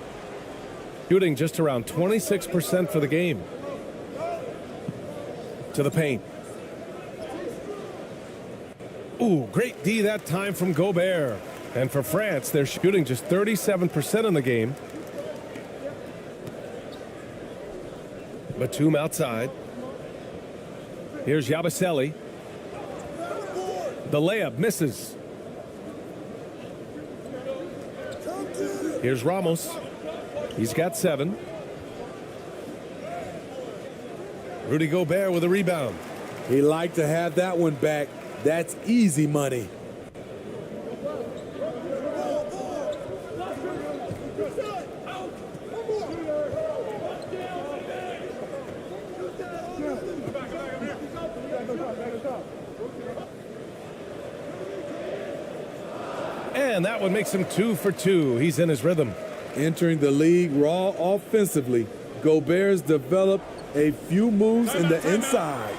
Shooting just around 26% for the game. To the paint. Ooh, great D that time from Gobert. And for France, they're shooting just 37% in the game. Batum outside. Here's Yabusele. The layup misses. Here's Ramos. He's got 7. Rudy Gobert with a rebound. He liked to have that one back. That's easy money. And that one makes him 2 for 2. He's in his rhythm. Entering the league raw offensively, Gobert's developed a few moves in the inside.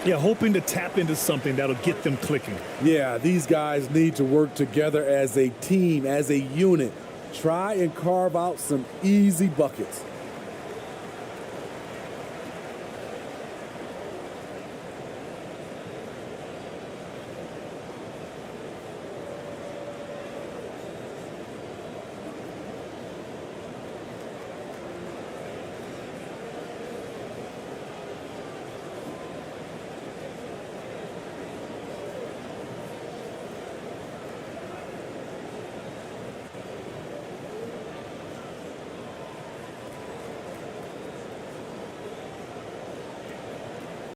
Yeah, hoping to tap into something that'll get them clicking. Yeah, these guys need to work together as a team, as a unit. Try and carve out some easy buckets.